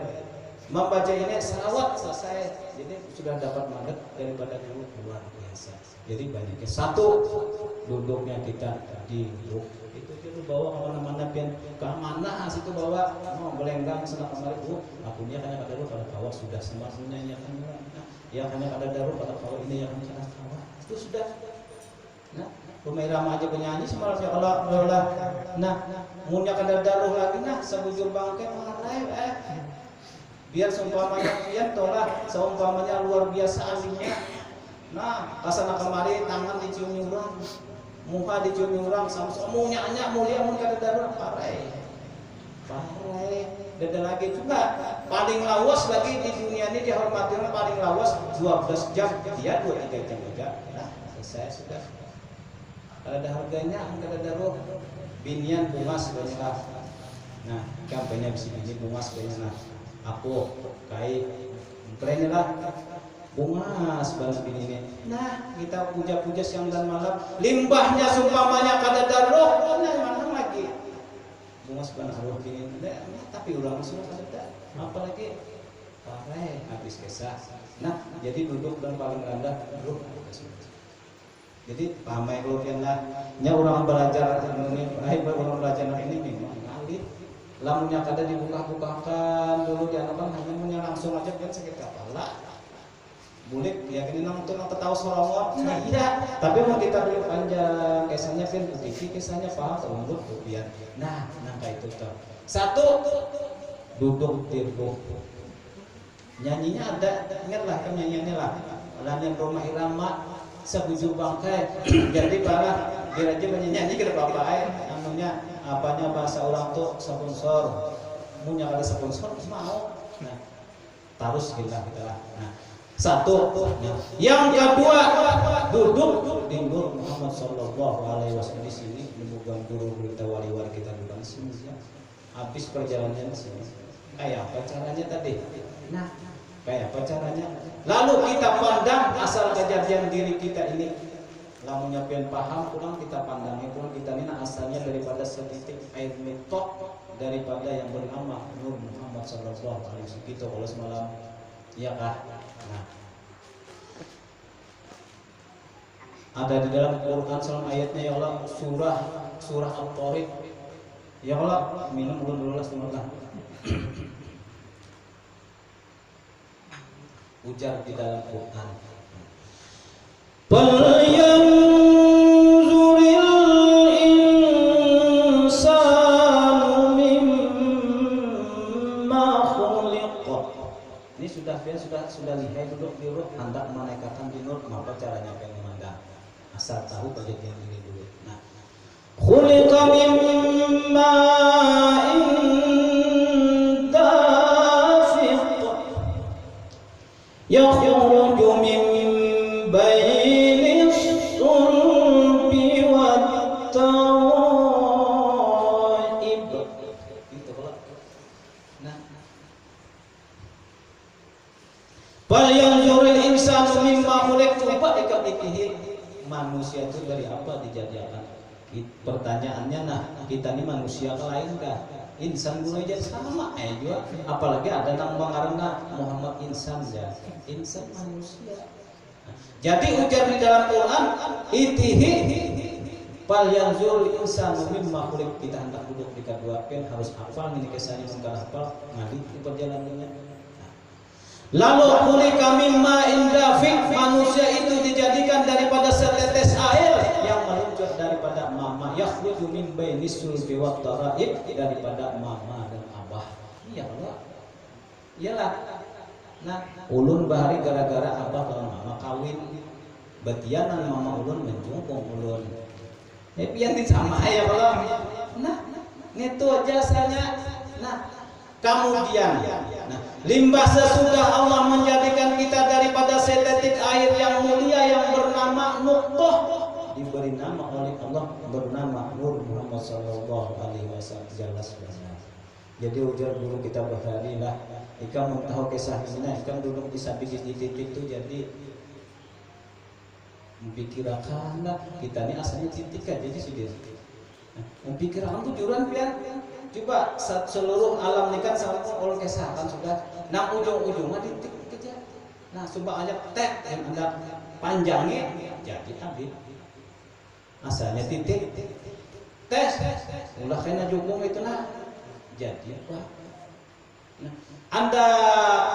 membaca ini salawat selesai. Jadi sudah dapat madat daripada guru luar biasa. Jadi banyaknya 1 duduknya kita di duduk itu kita bawa kemana-mana pian kemana situ bawa belenggang senang kemarin akunya hanya ada pada kawah sudah semuanya ya kan ya hanya ada daruh pada kawah ini yang hanya kawah itu sudah. Nah, pemirama aja penyanyi semalam ya Allah. Nah, munnya kada daruh lagi nah sebujur bangke mengenai biar seumpamanya pian tolak seumpamanya luar biasa aslinya. Nah, kasana kemari tangan dicium nyurang. muka dicium orang sampai munya mulia mun kada darurat parai ada lagi juga paling lawas lagi di dunia ini dihormati orang paling lawas 12 jam dia 2-3 jam aja nah selesai sudah ada harganya kada darurat binian bungas banyak nah kampanye bisa bini bungas banyak nah aku kait keren lah bungas banget ini. Nah, kita puja-puja siang dan malam, limbahnya sumpamanya kada darurat, nah mana lagi? Bungas banget haruh ini. Tapi ulang sudah kada. Apalagi pakai habis kesah. Nah, jadi duduk dan paling rendah duduk. Jadi pamai keluarga lah. Nya orang belajar ini, orang belajar ini memang ngalir. Lamunnya kada dibuka-bukakan dulu dianakan hanya langsung aja kan sakit kepala. Bulik ya kini nang tuh nang ketawa sorongor nah iya tapi mau kita dulu panjang kisahnya kan putih kisahnya paham lembut biar nah kayak itu tuh satu duduk tidur nyanyinya ada ingatlah kan nyanyiannya lah yang rumah irama sebuju bangkai jadi para diraja menyanyi ke bapak namanya apanya bahasa orang tuh sponsor punya ada sponsor mau nah terus kita lah nah satu, yang kedua duduk di Nur Muhammad Sallallahu Alaihi Wasallam di sini memegang guru kita wali-wali kita di sini. Habis perjalanan sini, kayak apa caranya tadi? Nah, kayak apa caranya? Lalu kita pandang asal kejadian diri kita ini. Lamunnya pengen paham, pulang kita pandangi pulang kita ini asalnya daripada setitik air metok daripada yang bernama Nur Muhammad Sallallahu Alaihi Wasallam. Gitu kalau semalam, ya kah? Nah, ada di dalam Quran salam ayatnya ya Allah surah Al-Tariq ya Allah minum dulu lah ujar di dalam Quran sudah lihai duduk di urut hendak menaikkan di nur apa caranya pengen memandang asal tahu kejadian ini dulu nah khuliqa min ma'in dafiq yakhruju min bainis sulbi wat tawaib itu kalau nah bal yanzurul insanu mimma khuliqa ikat-ikihi manusia itu dari apa dijadikan pertanyaannya nah kita ini manusia lain kah insan dulu aja sama juga apalagi ada nang mengarana Muhammad insan ya insan manusia jadi ujar di dalam Quran itihi bal yanzurul insanu mimma khuliqa kita hendak duduk di kedua pen harus hafal ini kisahnya mungkin hafal ngali di perjalanannya. Lalu khuliqa mimma indafiq manusia itu dijadikan daripada setetes air yang meluncur daripada mama yakhruju min bainis sulbi wat taraib daripada mama dan abah. Iya Allah. Iyalah. Nah, ulun bahari gara-gara abah kalau mama kawin betianan mama ulun menjungkung ulun. Pian sama ya Allah. Nah, itu jasanya. Nah, kemudian limbah sesudah Allah menjadikan kita daripada setetik air yang mulia yang bernama Nuqtah diberi nama oleh Allah bernama Nur Muhammad Sallallahu Alaihi Wasallam jelas. Jadi ujar guru kita baharilah jika mau tahu kisah ini kan duduk di samping di titik itu jadi memikirkan kita ini asalnya titik aja jadi sih memikirkan tujuan pian coba seluruh alam ini kan sama orang kesehatan sudah nah ujung-ujungnya titik kejar nah coba aja tek yang anda panjangnya jadi habis asalnya titik tes ulah kena jukung itu nah jadi apa nah anda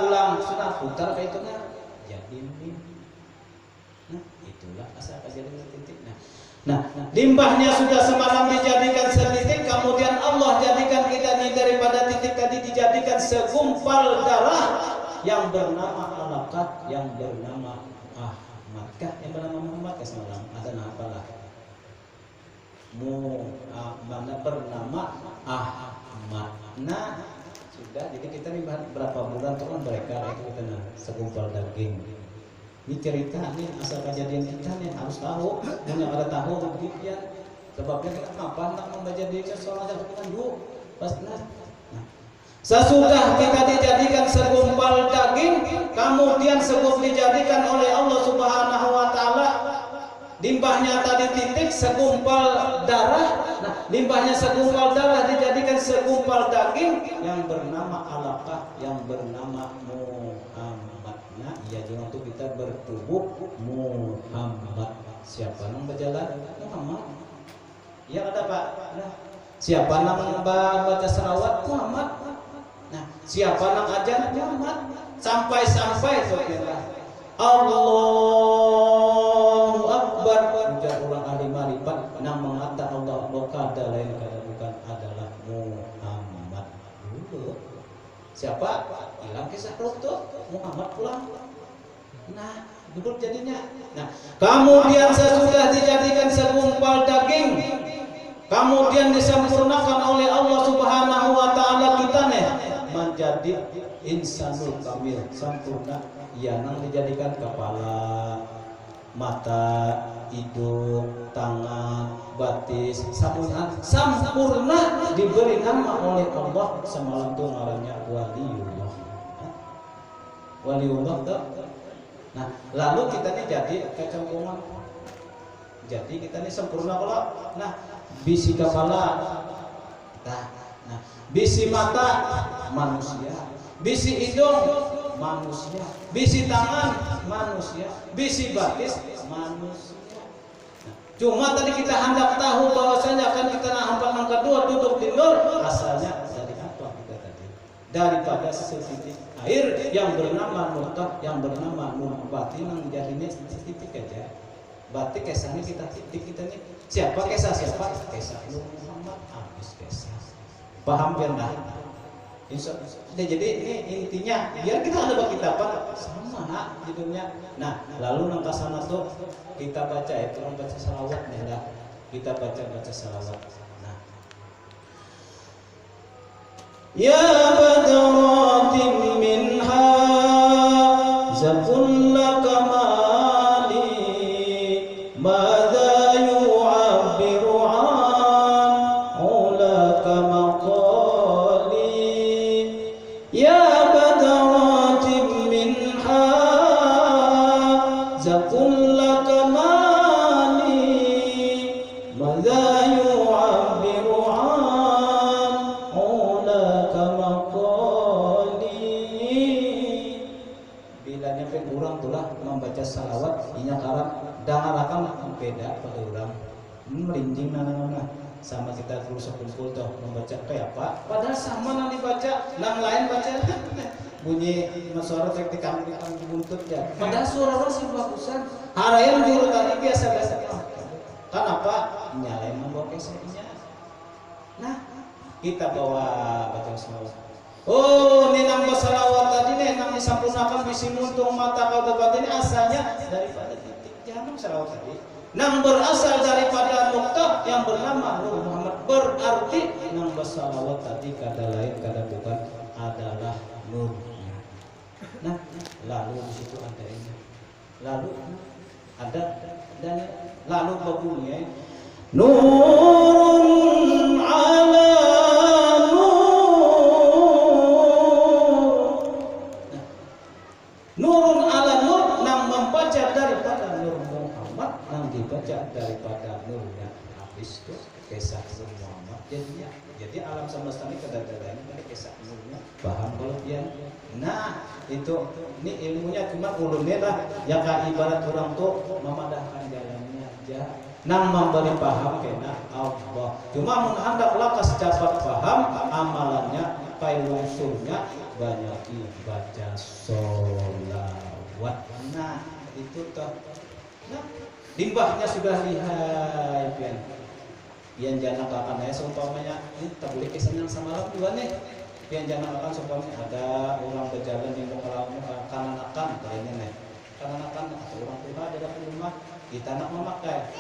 pulang sudah putar kayak itu nah jadi nah itulah asal kejadian titik nah limbahnya sudah semalam dijadikan setitik kemudian Allah jadikan kita ini daripada titik tadi dijadikan segumpal darah yang bernama Alaqah yang bernama Ahmad yang bernama Muhammad semalam ada apalah Muhammad bernama Ahmad. Nah, sudah. Jadi kita nih berapa bulan tuh kan mereka itu kena segumpal daging. Ini cerita nih asal kejadian kita nih harus tahu. Punya ada tahu begini. Sebabnya kita apa nak membaca diri seorang yang bukan dulu. Nah, sesudah kita dijadikan segumpal daging, kemudian segumpal dijadikan oleh Allah Subhanahu wa taala. Limbahnya tadi titik segumpal darah. Nah, limbahnya segumpal darah dijadikan segumpal daging yang bernama alaqah, yang bernama Muhammad. Nah, iya juga untuk kita bertubuh Muhammad. Siapa yang berjalan? Muhammad. Ya ada Pak. Nah, siapa yang baca selawat? Muhammad. Nah, siapa yang ajar? Muhammad. Sampai-sampai saudara. Allahu Akbar. Ujar ulang ahli marifat yang mengata Allah kada lain kada bukan adalah Muhammad. Dulu siapa? Hilang kisah tuh Muhammad pulang. Nah, duduk jadinya. Nah, kemudian sesudah dijadikan segumpal daging, kemudian disempurnakan oleh Allah Subhanahu wa taala kita nih menjadi insanul kamil, sempurna. Yang dijadikan kepala, mata, hidung, tangan, batis, sempurna diberi nama oleh Allah. Semalam tuh ngarannya waliullah. Waliullah tuh. Nah, lalu kita nih jadi kecemplungan. Jadi kita nih sempurna kalau nah bisi kepala, nah bisi mata manusia, bisi hidung manusia, bisi tangan manusia, bisi batis manusia. Nah, cuma tadi kita hendak tahu bahwasanya kan kita nampak yang kedua duduk di nur asalnya dari apa kita tadi? Daripada setitik air yang bernama nurtah, yang bernama nur batin yang jadinya titik aja. Batik kesahnya kita titik kita nih. Siapa kesah siapa? Kesah Muhammad habis kesah. Paham biar dah. Jadi ini intinya biar kita ada bagi kita apa sama hidupnya. Nah, lalu nang kasana tuh kita baca itu orang baca salawat nih lah. Kita baca salawat. Nah, ya badratin minha zakulla kamali madza yu'abbiru an ulaka maqali ya badratin minha zakulla kamali madza yu'abbiru an ulaka maqali. Bila nyampe orang tulah membaca salawat inya karang dangarakan beda pada orang merinding nana sama kita terus kumpul tuh membaca kayak apa padahal sama nang dibaca nang lain baca bunyi suara tek di kami buntut ya padahal suara orang sih bagusan harayan juru tadi biasa-biasa kan apa nyalain membawa kesehnya. Nah kita bawa baca salawat. Oh, ini nambah salawat tadi nih nang disempurnakan bisi muntung mata kau batin ini asalnya daripada titik jangan salawat tadi. Nang berasal daripada nukta yang bernama Nur Muhammad, berarti nang bersalawat tadi kada lain kada bukan adalah nurnya. Nah, lalu di situ ada ini. Lalu ada dan lalu bagusnya nurun ala nurun ala nur nang membaca daripada Nur Muhammad nang dibaca daripada nurnya habis itu kisah Muhammad jadinya jadi alam semesta ini kadang-kadang dari kisah nurnya paham kalau dia. Nah itu ini ilmunya cuma ulunnya lah yang ibarat orang tuh memadahkan jalannya aja nang memberi paham kena Allah cuma menghendaklah cepat paham amalannya pailungsurnya banyak baca sholawat. Nah itu toh nah, limbahnya sudah lihai pian pian jangan akan ya seumpamanya ini tak boleh kesenang samalam juga nih pian jangan akan seumpamanya ada orang berjalan di muka kanan kanan nih kanan atau orang tua ada di rumah kita nak memakai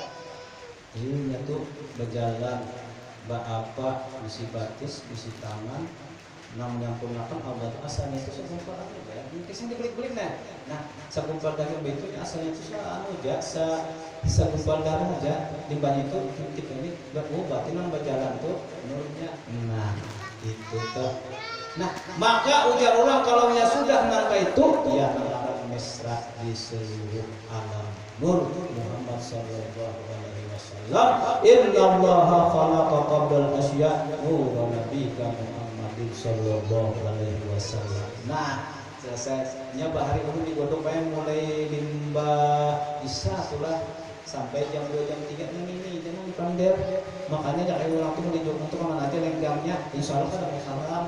Ini tuh berjalan apa bisi batis, bisi tangan, 668 obat asalnya itu segumpal anu ya. Mungkin dibeli-beli nah. Segumpal daging beitunya asalnya itu anu aja, segumpal darah aja limbahnya itu titik ini berubah tinang berjalan tuh menurutnya. Nah, itu tuh. Nah, maka ujar ulang kalau ya sudah nangka itu ya akan mesra di seluruh alam nur Muhammad sallallahu alaihi wasallam. Innallaha khalaqa qabla al-asya nur nabiyika Muhammadin sallallahu alaihi wasallam. Nah, selesainya bahari ini digodok pengen mulai limbah isya tulah sampai jam 2 jam 3 ini jangan dipander. Makanya jangan ulang tuh digodok untuk kemana aja lenggangnya. Insyaallah kan ada salam.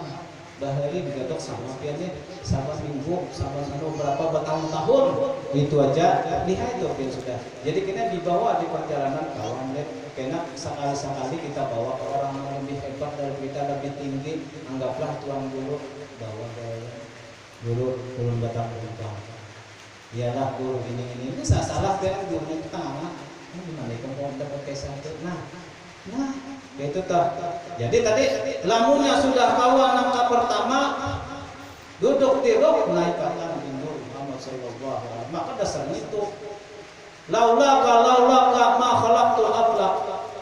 Bahari digodok sama piannya sama minggu sama berapa bertahun-tahun itu aja lihat itu pian sudah. Jadi kita dibawa di perjalanan kawan deh. Kena sekali-sekali kita bawa ke orang yang lebih hebat dari kita, lebih tinggi. Anggaplah tuan guru bawa guru turun batang penumpang. Iyalah guru ini salah kan gurunya kita nggak. Ini gimana kamu dapat kisah itu? Nah itu toh. Jadi tadi lamunnya sudah bawa nangka pertama duduk tiruk naik akan bindur Muhammad sallallahu alaihi wasallam. Maka dasarnya itu laulaka ma khalaqtul aflaq.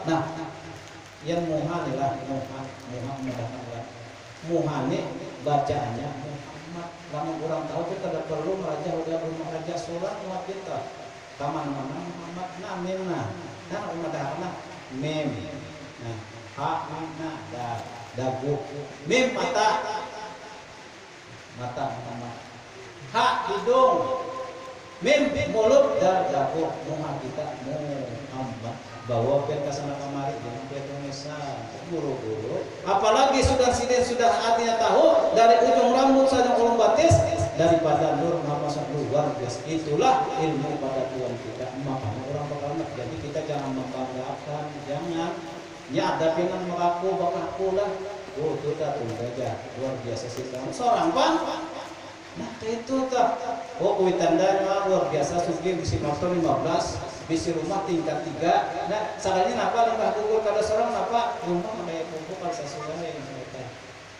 Nah, yang muhanilah muhani bacaannya Muhammad. Lamun kurang tahu kita tidak perlu meraja udah rumah raja sholat muat kita. Kamana-mana Muhammad namina. Nah, rumah dahana mem. Nah, ha mana dagu. Mim mata ha hidung. Mim mulut dan dagu. Muhammad kita Muhammad bawa pian kasana kamari jangan pian Indonesia guru-guru. Apalagi sudah artinya tahu dari ujung rambut saja ulun batis daripada nur Muhammad luar biasa. Itulah ilmu pada Tuhan kita. Maka orang bakal jadi kita jangan membanggakan, jangan. Ya ada pengen mengaku lah. Oh itu dah tuh gajah luar biasa sih kamu seorang bang. Nah itu tak. Oh tandanya luar biasa sugi bisi motor 15, bisi rumah tingkat 3. Nah salahnya napa limbah gugur kada seorang napa rumah kayak kumpul kalau sesuai yang mereka.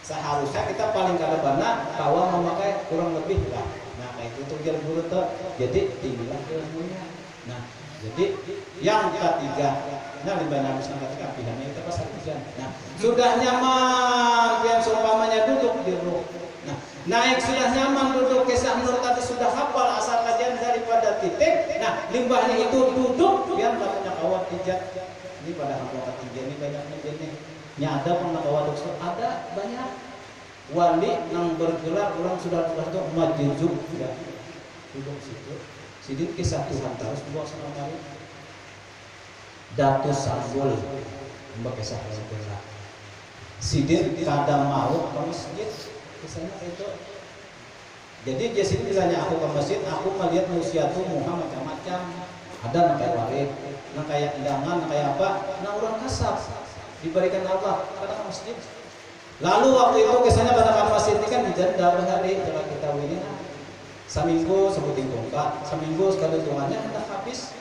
Seharusnya kita paling kada bana kawan memakai kurang lebih lah. Nah itu tuh jalan guru tuh. Jadi tinggilah ilmunya. Nah jadi yang ketiga, nah limbah nabi ketiga pilihannya itu pas hujan. Nah sudah nyaman, yang seumpamanya duduk di ruh. Nah naik sudah nyaman duduk kisah nur tadi sudah hafal asal kajian daripada titik. Nah limbahnya itu duduk, biar tak punya kawat hijat. Ini pada hafal ketiga ini banyaknya jenis. Nyada pernah kawat dokter ada banyak. Wali yang bergelar orang sudah tuh majuzuk ya duduk situ. Sidin kisah Tuhan terus buat sama kali. Datu Sanggul mbak kisah Rasulullah. Sidin kadang mau ke masjid kisahnya itu. Jadi dia sini misalnya aku ke masjid, aku melihat manusia tuh muha macam-macam. Ada yang kayak warid, yang kayak undangan, yang kayak apa. Nah orang kasar diberikan Allah kadang ke masjid. Lalu waktu itu kisahnya pada masjid ini kan dijanda hari jalan kita ini. Seminggu sebutin tongkat, seminggu sekali tuannya hendak habis.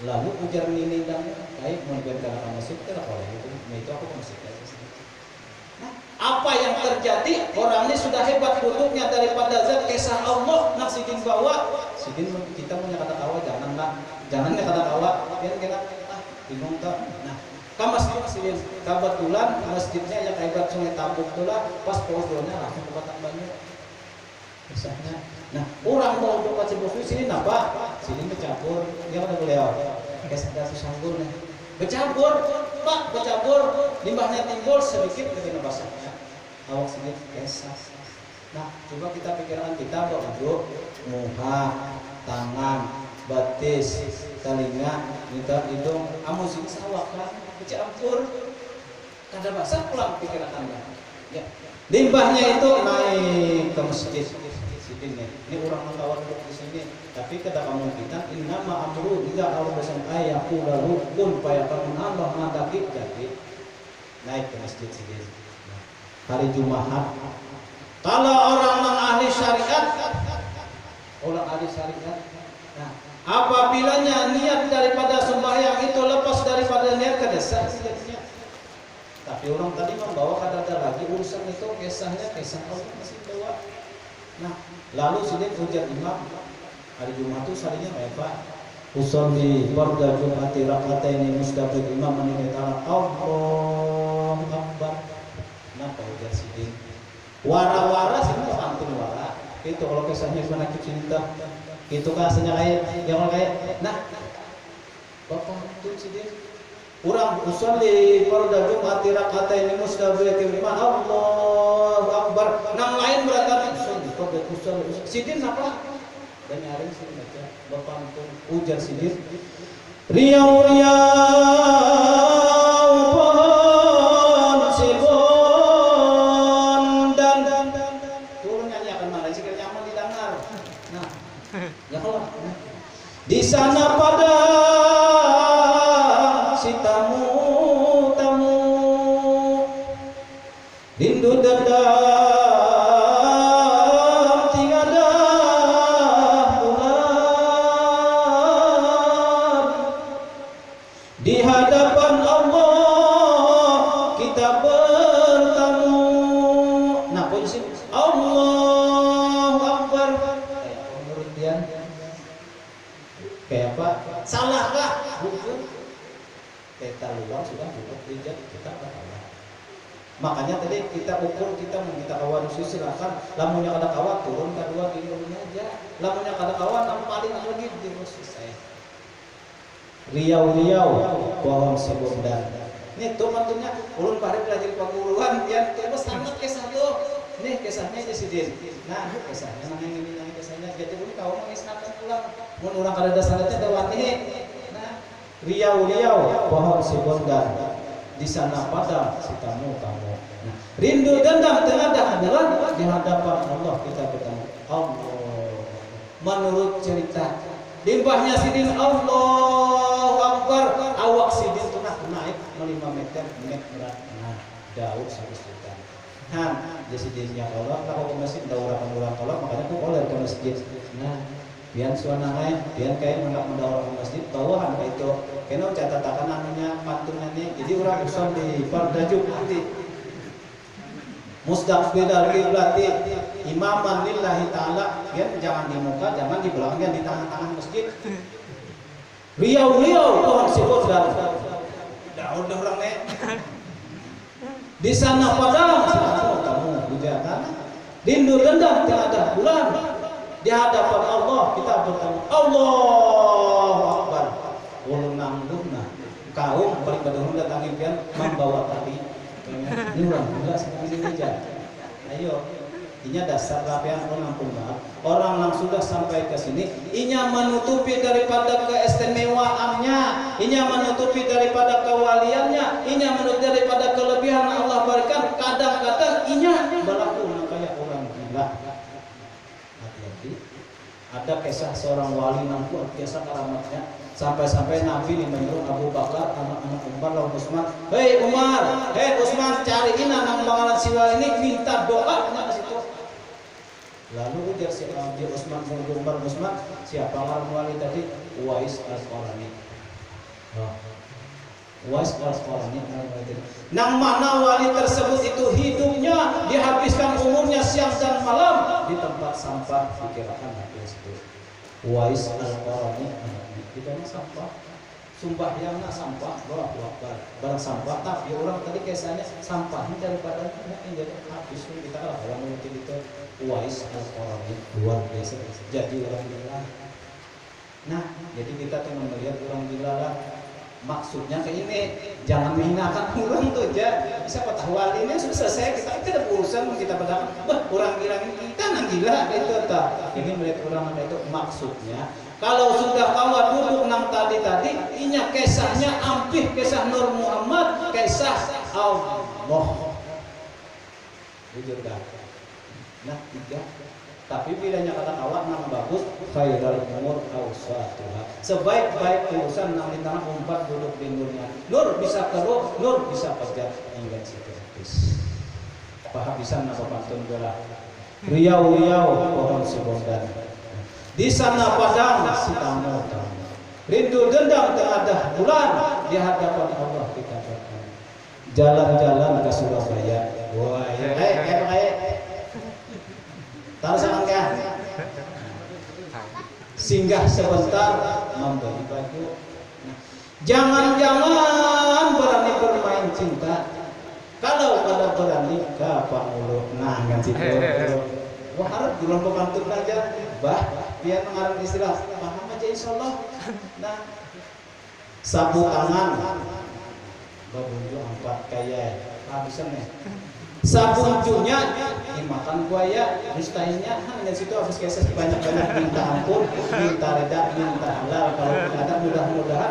Lalu ujar ini dan baik mau dibiarkan ke masjid tidak boleh itu. Nah itu aku ke masjid. Nah, apa yang terjadi? Orang ini sudah hebat duduknya daripada zat kisah Allah. Nak sidin bawa, sidin kita punya kata tawa jangan kata tawa. Biar kita bingung tak. Nah, ke masjid sidin kebetulan masjidnya yang hebat sungai Tambuk itulah pas pohonnya langsung ke batang banyu. Misalnya, nah orang mau untuk baca buku sini napa? Sini bercampur, dia pada beliau. Kasih sanggul nih. Bercampur, pak bercampur, limbahnya timbul sedikit ketika basahnya. Awak sedikit kesas. Nah, coba kita pikirkan kita duduk, muha, tangan, batis, telinga, minta hidung, amusin sawak kan, bercampur. Kada basah pulang pikiran anda. Ya. Limbahnya itu naik ke masjid. Ini orang mengawal di sini, tapi kada kemungkinan innama amru jika Allah bersama ayahku lalu kun payakun Allah mandaki jadi naik ke masjid sini. Hari Jumat. Kalau orang ahli syariat, nah Apabila niat daripada sembahyang itu lepas daripada niat kedesa. Tapi orang tadi membawa kata lagi urusan itu kisahnya kisah Allah masih bawa. Nah, lalu sudah ujar imam hari Jumat itu sarinya apa? Usolli farda Jum'ati rak'ataini mustaqbil imam meninggal Allahu Akbar. Napa ujar sidin? Wara-wara sih pantun wara. Itu kalau kisahnya gimana cinta. Itu kasanya kayak yang kayak nah bapak itu sidin. Urang usolli farda Jum'ati rak'ataini mustaqbil imam Allahu Akbar. Nang lain berkata usolli sidin apa? Dan nyaring sih baca bapak itu ujar sidin riau-riau pohon sibon dan turun nyanyi akan mana sih nyaman didengar. Nah ya kalau di sana pada si tamu-tamu rindu dendam di hadapan Allah kita bertamu. Nah, posisi Allahu Akbar. Kayak menurut dia kayak apa? Salah kah? Bukan. Kita luar sudah cukup ijab kita Allah. Makanya tadi kita ukur kita meminta kawan silakan. Lamunnya kada kawan turun kedua gini aja. Lamunnya kada kawan paling lagi di selesai. Riau-riau pohon sibundan. Nih tuh mantunya ulun pare belajar paguruan pian terus sangat kisah tuh. Nih kisahnya aja sidin. Nah, kisahnya nang ini kisahnya jadi ulun kau mengisahkan pulang. Mun urang kada dasarnya teh wani. Nah, riau-riau pohon sibundan. Di sana pada si tamu-tamu. Nah, rindu dendam tengadah adalah di hadapan Allah kita bertemu. Allah. Menurut cerita limbahnya sidin Allahu Akbar awak sidin tuh naik 5 meter berat nah daun 1 juta nah jadi sidinnya Allah kalau ke masjid daurah tolak makanya tuh oleh ke masjid nah biar suana lain biar kayak mendaurah ke masjid bawahan itu kena catatan anunya pantunnya nih jadi orang usah di farda Jum'ati mustaqbil al-qiblati imaman lillahi ta'ala ya jangan di muka jangan di belakang di tangan-tangan masjid riau-riau pohon sibuk dan daun orang nih di sana padang tamu hujan rindu dendam tiada bulan di hadapan Allah kita bertemu Allahu Akbar ulun nangdungna kaum balik badung datang impian membawa tadi ini orang enggak seperti ini aja ayo inya dasar rapian orang pun orang yang sudah sampai ke sini inya menutupi daripada keistimewaannya inya menutupi daripada kewaliannya inya menutupi daripada kelebihan Allah berikan kadang-kadang inya berlaku kayak orang gila hati-hati ada kisah seorang wali yang luar biasa karamatnya sampai-sampai Nabi menyuruh Abu Bakar anak-anak Umar lalu Utsman hei Umar hei Utsman cariin anak bangalan siwa ini minta doa ke situ lalu ujar si Utsman Umar Utsman siapa orang wali tadi Uwais Al-Qarani Uwais Al-Qarani nang mana wali tersebut itu hidupnya dihabiskan umurnya siang dan malam di tempat sampah dikirakan habis itu Uwais Al-Qarani kita sampah, sumpah yang sampah, barang sampah. Tapi orang tadi kisahnya sampahnya daripada yang jadi habis kita kalau orang mungkin itu Uwais Al-Qarani luar biasa. Jadi orang gila. Nah, jadi kita tuh melihat orang gila lah. Maksudnya ke ini jangan menghinakan orang tuh aja. Bisa patah ini sudah selesai kita ada urusan kita berdakwah. Bah, orang gila ini kita nang gila itu tak. Ini melihat orang ada itu maksudnya. Kalau sudah kawan duduk nang tadi inya kisahnya ampih kisah Nur Muhammad kisah Allah. Jujur dah. Nah 3. Tapi bilanya kata kawan nang bagus khairul umur awsatuha. Sebaik-baik urusan nang di tanah umpat duduk di nurnya. Nur bisa keruh, nur bisa pegat hingga habis. Pahabisan apa pantun bela. Riau-riau pohon sibondan. Di sana padang sitamu. Rindu dendam tak ada bulan di hadapan Allah kita bertemu. Jalan-jalan ke Surabaya. Wah, tahu semangka. Singgah sebentar membeli baju. Jangan-jangan berani bermain cinta. Kalau berani ke Pak Mulut. Nah, kan situ. Wah, harap dilompok pantun aja. Bah, biar mengarang istilah. Paham aja insyaallah. Nah, sapu tangan. Babunju 4 kayak habisan nih. Sabunjunya dimakan buaya, mustahilnya hanya situ habis keses banyak-banyak minta ampun, minta reda, minta halal. Kalau ada mudah-mudahan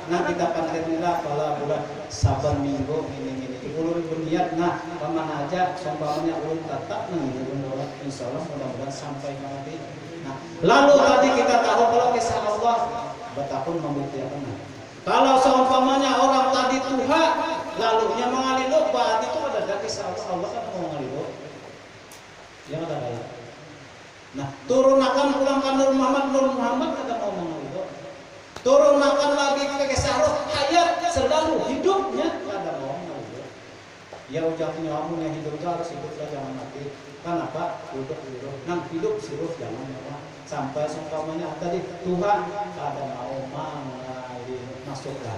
nanti kita panggilnya kalau bulan saban minggu ini ulun berniat kemana aja sombongnya ulun tetap ini ulun insyaallah mudah-mudahan sampai nanti. Nah, lalu tadi kita tahu kalau kisah Allah betapun membuktikan. Kalau seumpamanya orang tadi Tuhan lalunya mengaliluk baat itu ada kisah Allah kan mau mengaliluk yang ada lain. Nah, turunakan pulangkan Nur Muhammad ada mau mengaliluk. Turunakan lagi ke kisah roh hayat selalu hidupnya ada mau mengaliluk. Ya ujarnya kamu yang hidup harus hiduplah jangan mati. Kenapa? Hidup. Nang hidup sirup jangan mati. Sampai seumpamanya tadi Tuhan ada mau masuklah.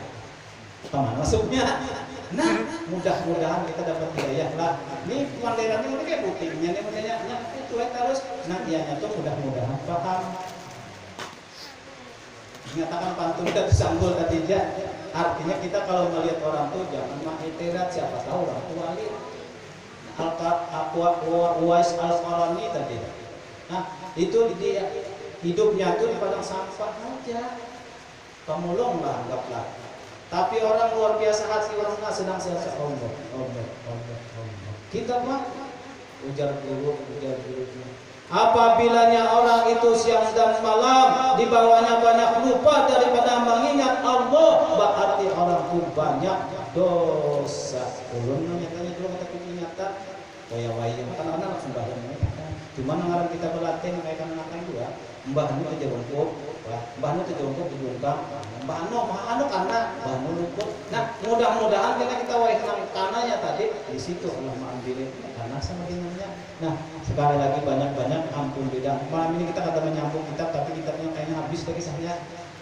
Kemana masuknya? Nah, mudah-mudahan kita dapat hidayah lah. Ini mandairannya udah kayak buktinya nih makanya itu terus. Nah, ianya tuh mudah-mudahan paham. Menyatakan pantun kita disanggul tadi aja. Artinya kita kalau melihat orang tuh jangan mengitirat siapa tahu orang tua wali. Uwais Al-Qarani tadi. Nah, itu dia hidupnya tuh di padang sampah aja. Pemulung lah anggaplah. Tapi orang luar biasa hati orang sedang selesai Allah. Kita mah ujar dulu. Apabila orang itu siang dan malam di bawahnya banyak lupa daripada mengingat Allah, berarti orang itu banyak dosa. Ulun nyatanya dulu kata ingatan. Waya anak-anak sembahyang. Cuma ngarang kita berlatih kayak anak-anak dua. Mbah nu aja bongkok, mbah nu aja bongkok diungkap, mbah nu karena mbah nu luput. Nah, mudah-mudahan kita wae kenang kananya tadi di situ Allah mengambil karena sama dengannya. Nah, sekali lagi banyak-banyak ampun beda. Malam ini kita kata menyambung kitab tapi kitabnya kayaknya habis lagi kisahnya.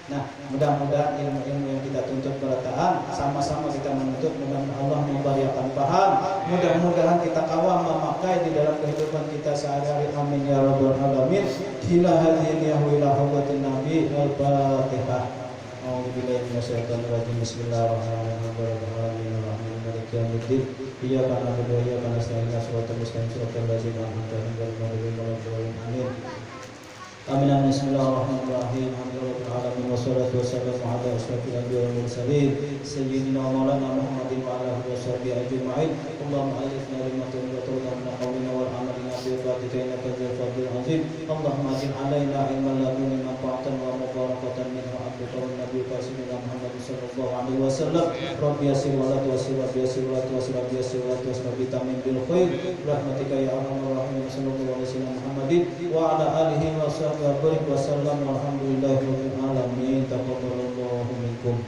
Nah, mudah-mudahan ilmu-ilmu yang kita tuntut berataan sama-sama kita menuntut mudah-mudahan Allah memberikan paham. Mudah-mudahan kita kawam memakai di dalam kehidupan kita sehari-hari. Amin ya rabbal alamin. Ila hadhihi wa ila hawlatin nabi al-fatihah. A'udzubillahi minasyaitonir rajim. Bismillahirrahmanirrahim. Maliki yaumiddin. Iyyaka na'budu wa iyyaka nasta'in. Shiratal mustaqim shiratal ladzina an'amta 'alaihim ghairil maghdubi 'alaihim. Amin. Amin. Bismillahirrahmanirrahim. Alhamdulillahirabbil alamin wassalatu wassalamu ala asyrofil anbiya'i wal mursalin sayyidina maulana Muhammadin wa ala alihi washabbihi ajma'in. Allahumma alifna lima tuhibbu min qawlina wal amalina bi ibadika innaka dzul fadlil azim. Allahumma ajil alaina ilman ladunni manfa'atan wa mubarakatan min abdika wan nabiyyika sayyidina Muhammad sallallahu alaihi wasallam. Rabbi yassir wa la tu'assir wa yassir wa la tu'assir wa yassir wa la tu'assir bi tamim bil khair rahmatika ya arhamar rahimin sallallahu alaihi wasallam Muhammadin wa ala alihi wa sahbihi wa sallam walhamdulillahi rabbil alamin. Taqabbalallahu minkum.